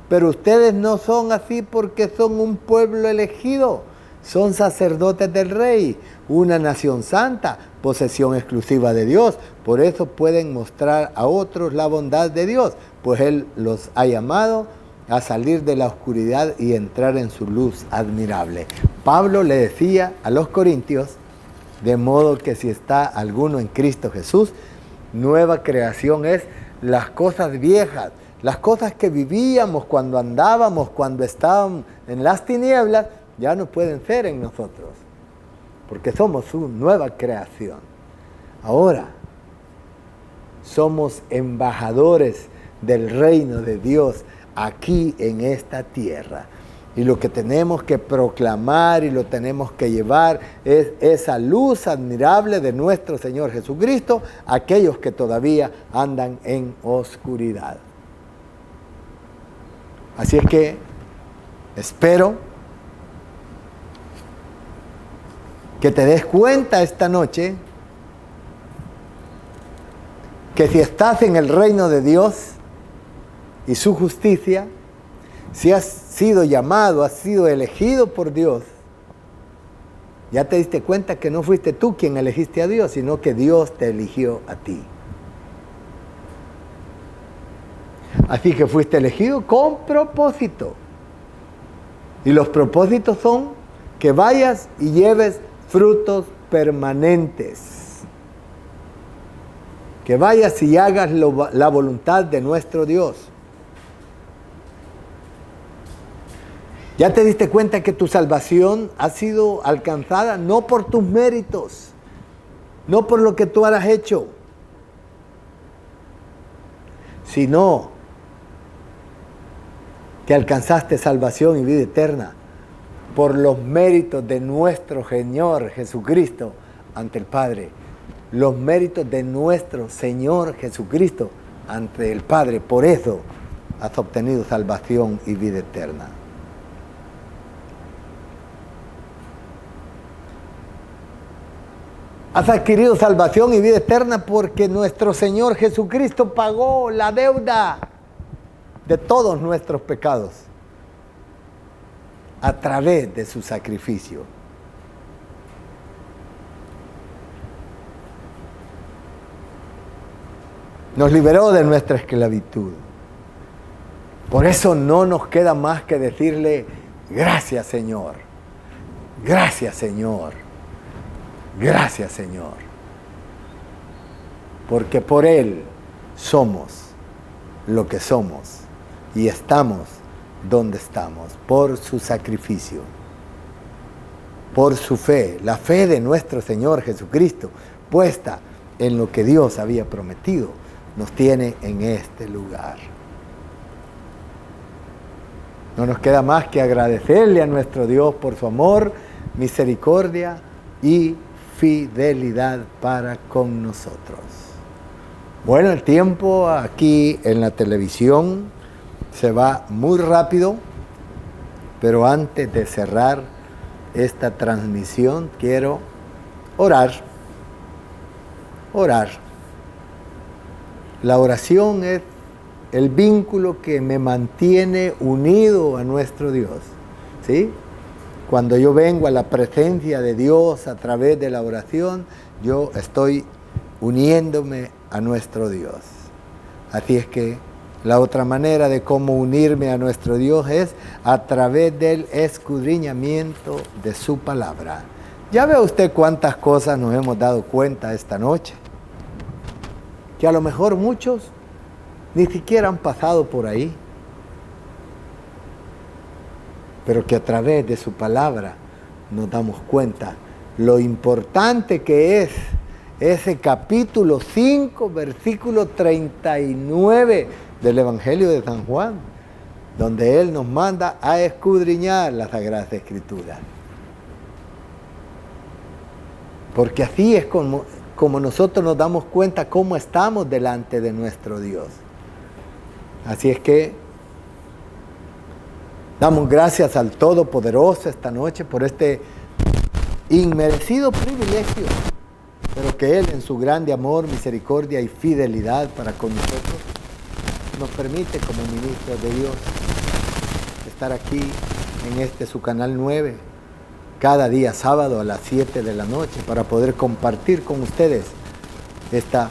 pero ustedes no son así porque son un pueblo elegido, son sacerdotes del Rey, una nación santa, posesión exclusiva de Dios. Por eso pueden mostrar a otros la bondad de Dios, pues Él los ha llamado a salir de la oscuridad y entrar en su luz admirable. Pablo le decía a los corintios, de modo que si está alguno en Cristo Jesús, nueva creación es. Las cosas viejas, las cosas que vivíamos cuando andábamos, cuando estábamos en las tinieblas, ya no pueden ser en nosotros, porque somos su nueva creación. Ahora somos embajadores del reino de Dios aquí en esta tierra. Y lo que tenemos que proclamar y lo tenemos que llevar es esa luz admirable de nuestro Señor Jesucristo a aquellos que todavía andan en oscuridad. Así es que espero que te des cuenta esta noche que si estás en el reino de Dios y su justicia, si has sido llamado, has sido elegido por Dios, ya te diste cuenta que no fuiste tú quien elegiste a Dios, sino que Dios te eligió a ti. Así que fuiste elegido con propósito. Y los propósitos son que vayas y lleves frutos permanentes. Que vayas y hagas la voluntad de nuestro Dios. Ya te diste cuenta que tu salvación ha sido alcanzada no por tus méritos, no por lo que tú hayas hecho, sino que alcanzaste salvación y vida eterna por los méritos de nuestro Señor Jesucristo ante el Padre. Los méritos de nuestro Señor Jesucristo ante el Padre. Por eso has obtenido salvación y vida eterna. Has adquirido salvación y vida eterna porque nuestro Señor Jesucristo pagó la deuda de todos nuestros pecados a través de su sacrificio. Nos liberó de nuestra esclavitud. Por eso no nos queda más que decirle, gracias Señor, gracias Señor, gracias Señor. Porque por Él somos lo que somos y estamos donde estamos, por su sacrificio, por su fe, la fe de nuestro Señor Jesucristo, puesta en lo que Dios había prometido, nos tiene en este lugar. No nos queda más que agradecerle a nuestro Dios por su amor, misericordia y fidelidad para con nosotros. Bueno, el tiempo aquí en la televisión se va muy rápido, pero antes de cerrar esta transmisión quiero orar. La oración es el vínculo que me mantiene unido a nuestro Dios, ¿sí? Cuando yo vengo a la presencia de Dios a través de la oración, yo estoy uniéndome a nuestro Dios. Así es que la otra manera de cómo unirme a nuestro Dios es a través del escudriñamiento de su palabra. Ya ve usted cuántas cosas nos hemos dado cuenta esta noche, que a lo mejor muchos ni siquiera han pasado por ahí, pero que a través de su palabra nos damos cuenta lo importante que es ese capítulo 5, versículo 39 del Evangelio de San Juan, donde Él nos manda a escudriñar las Sagradas Escrituras. Porque así es como nosotros nos damos cuenta cómo estamos delante de nuestro Dios. Así es que damos gracias al Todopoderoso esta noche por este inmerecido privilegio, pero que Él en su grande amor, misericordia y fidelidad para con nosotros nos permite como ministros de Dios estar aquí en este su canal 9 cada día sábado a las 7 de la noche para poder compartir con ustedes esta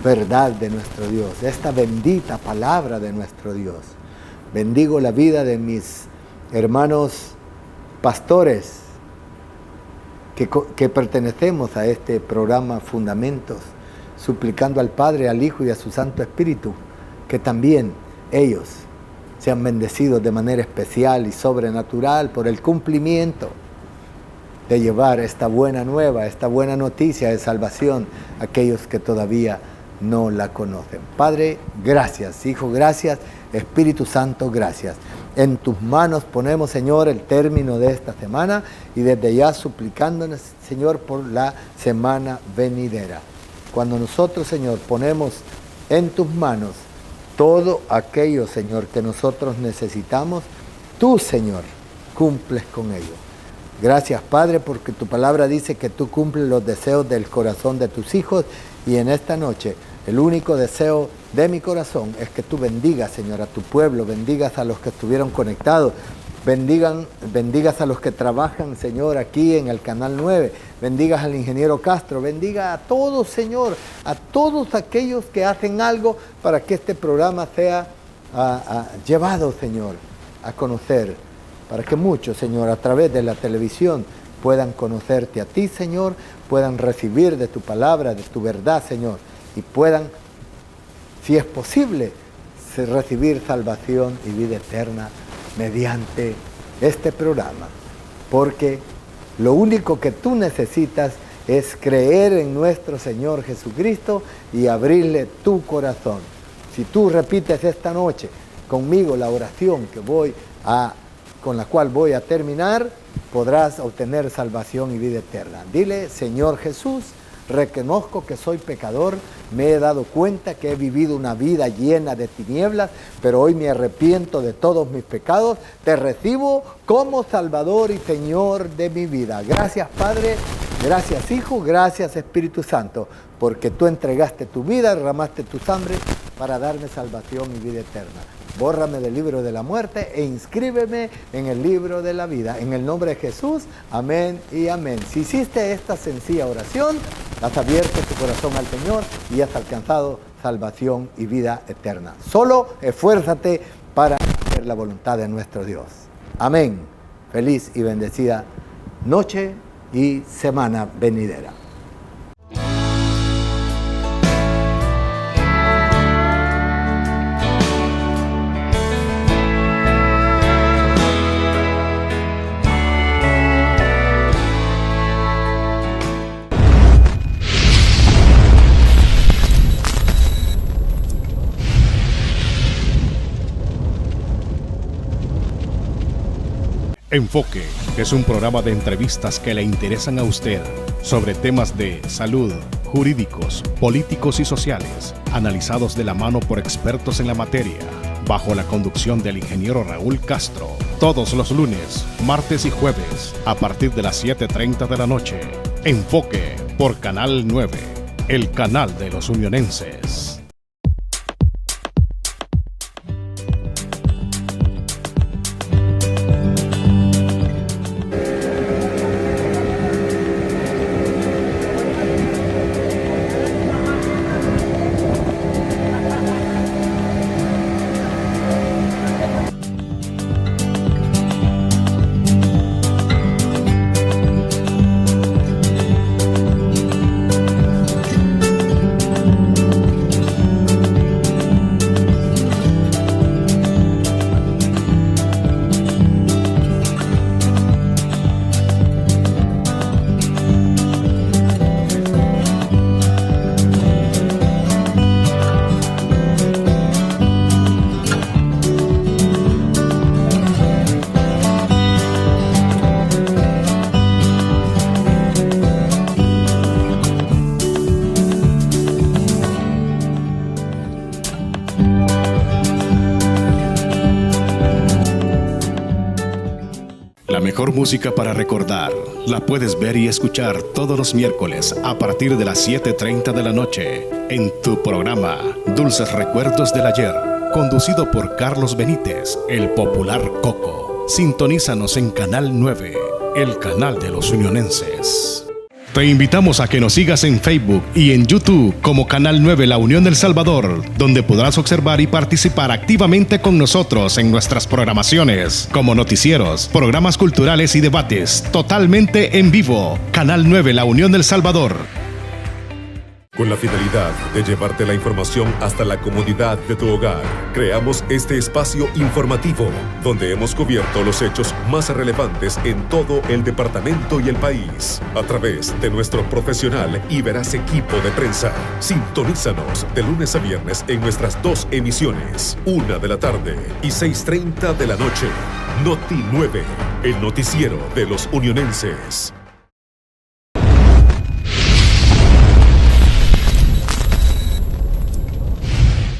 verdad de nuestro Dios, esta bendita palabra de nuestro Dios. Bendigo la vida de mis hermanos pastores que pertenecemos a este programa Fundamentos, suplicando al Padre, al Hijo y a su Santo Espíritu, que también ellos sean bendecidos de manera especial y sobrenatural por el cumplimiento de llevar esta buena nueva, esta buena noticia de salvación a aquellos que todavía no la conocen. Padre, gracias. Hijo, gracias. Espíritu Santo, gracias. En tus manos ponemos, Señor, el término de esta semana y desde ya suplicándonos, Señor, por la semana venidera. Cuando nosotros, Señor, ponemos en tus manos todo aquello, Señor, que nosotros necesitamos, tú, Señor, cumples con ello. Gracias, Padre, porque tu palabra dice que tú cumples los deseos del corazón de tus hijos y en esta noche El único deseo de mi corazón es que tú bendigas, Señor, a tu pueblo, bendigas a los que estuvieron conectados, bendigas a los que trabajan, Señor, aquí en el Canal 9, bendigas al ingeniero Castro, bendiga a todos, Señor, a todos aquellos que hacen algo para que este programa sea llevado, Señor, a conocer, para que muchos, Señor, a través de la televisión puedan conocerte a ti, Señor, puedan recibir de tu palabra, de tu verdad, Señor, y puedan, si es posible, recibir salvación y vida eterna mediante este programa. Porque lo único que tú necesitas es creer en nuestro Señor Jesucristo y abrirle tu corazón. Si tú repites esta noche conmigo la oración con la cual voy a terminar, podrás obtener salvación y vida eterna. Dile: Señor Jesús, reconozco que soy pecador, me he dado cuenta que he vivido una vida llena de tinieblas, pero hoy me arrepiento de todos mis pecados, te recibo como Salvador y Señor de mi vida. Gracias, Padre, gracias, Hijo, gracias, Espíritu Santo, porque tú entregaste tu vida, derramaste tu sangre para darme salvación y vida eterna. Bórrame del libro de la muerte e inscríbeme en el libro de la vida. En el nombre de Jesús, amén y amén. Si hiciste esta sencilla oración, has abierto tu corazón al Señor y has alcanzado salvación y vida eterna. Solo esfuérzate para hacer la voluntad de nuestro Dios. Amén. Feliz y bendecida noche y semana venidera. Enfoque es un programa de entrevistas que le interesan a usted sobre temas de salud, jurídicos, políticos y sociales, analizados de la mano por expertos en la materia, bajo la conducción del ingeniero Raúl Castro, todos los lunes, martes y jueves, a partir de las 7:30 de la noche. Enfoque por Canal 9, el canal de los unionenses. La mejor música para recordar la puedes ver y escuchar todos los miércoles a partir de las 7:30 de la noche en tu programa Dulces Recuerdos del Ayer, conducido por Carlos Benítez, el popular Coco. Sintonízanos en Canal 9, el canal de los unionenses. Te invitamos a que nos sigas en Facebook y en YouTube como Canal 9 La Unión del Salvador, donde podrás observar y participar activamente con nosotros en nuestras programaciones, como noticieros, programas culturales y debates, totalmente en vivo. Canal 9 La Unión del Salvador. Con la finalidad de llevarte la información hasta la comodidad de tu hogar, creamos este espacio informativo, donde hemos cubierto los hechos más relevantes en todo el departamento y el país, a través de nuestro profesional y veraz equipo de prensa. Sintonízanos de lunes a viernes en nuestras dos emisiones, 1 de la tarde y 6:30 de la noche. Noti 9, el noticiero de los unionenses.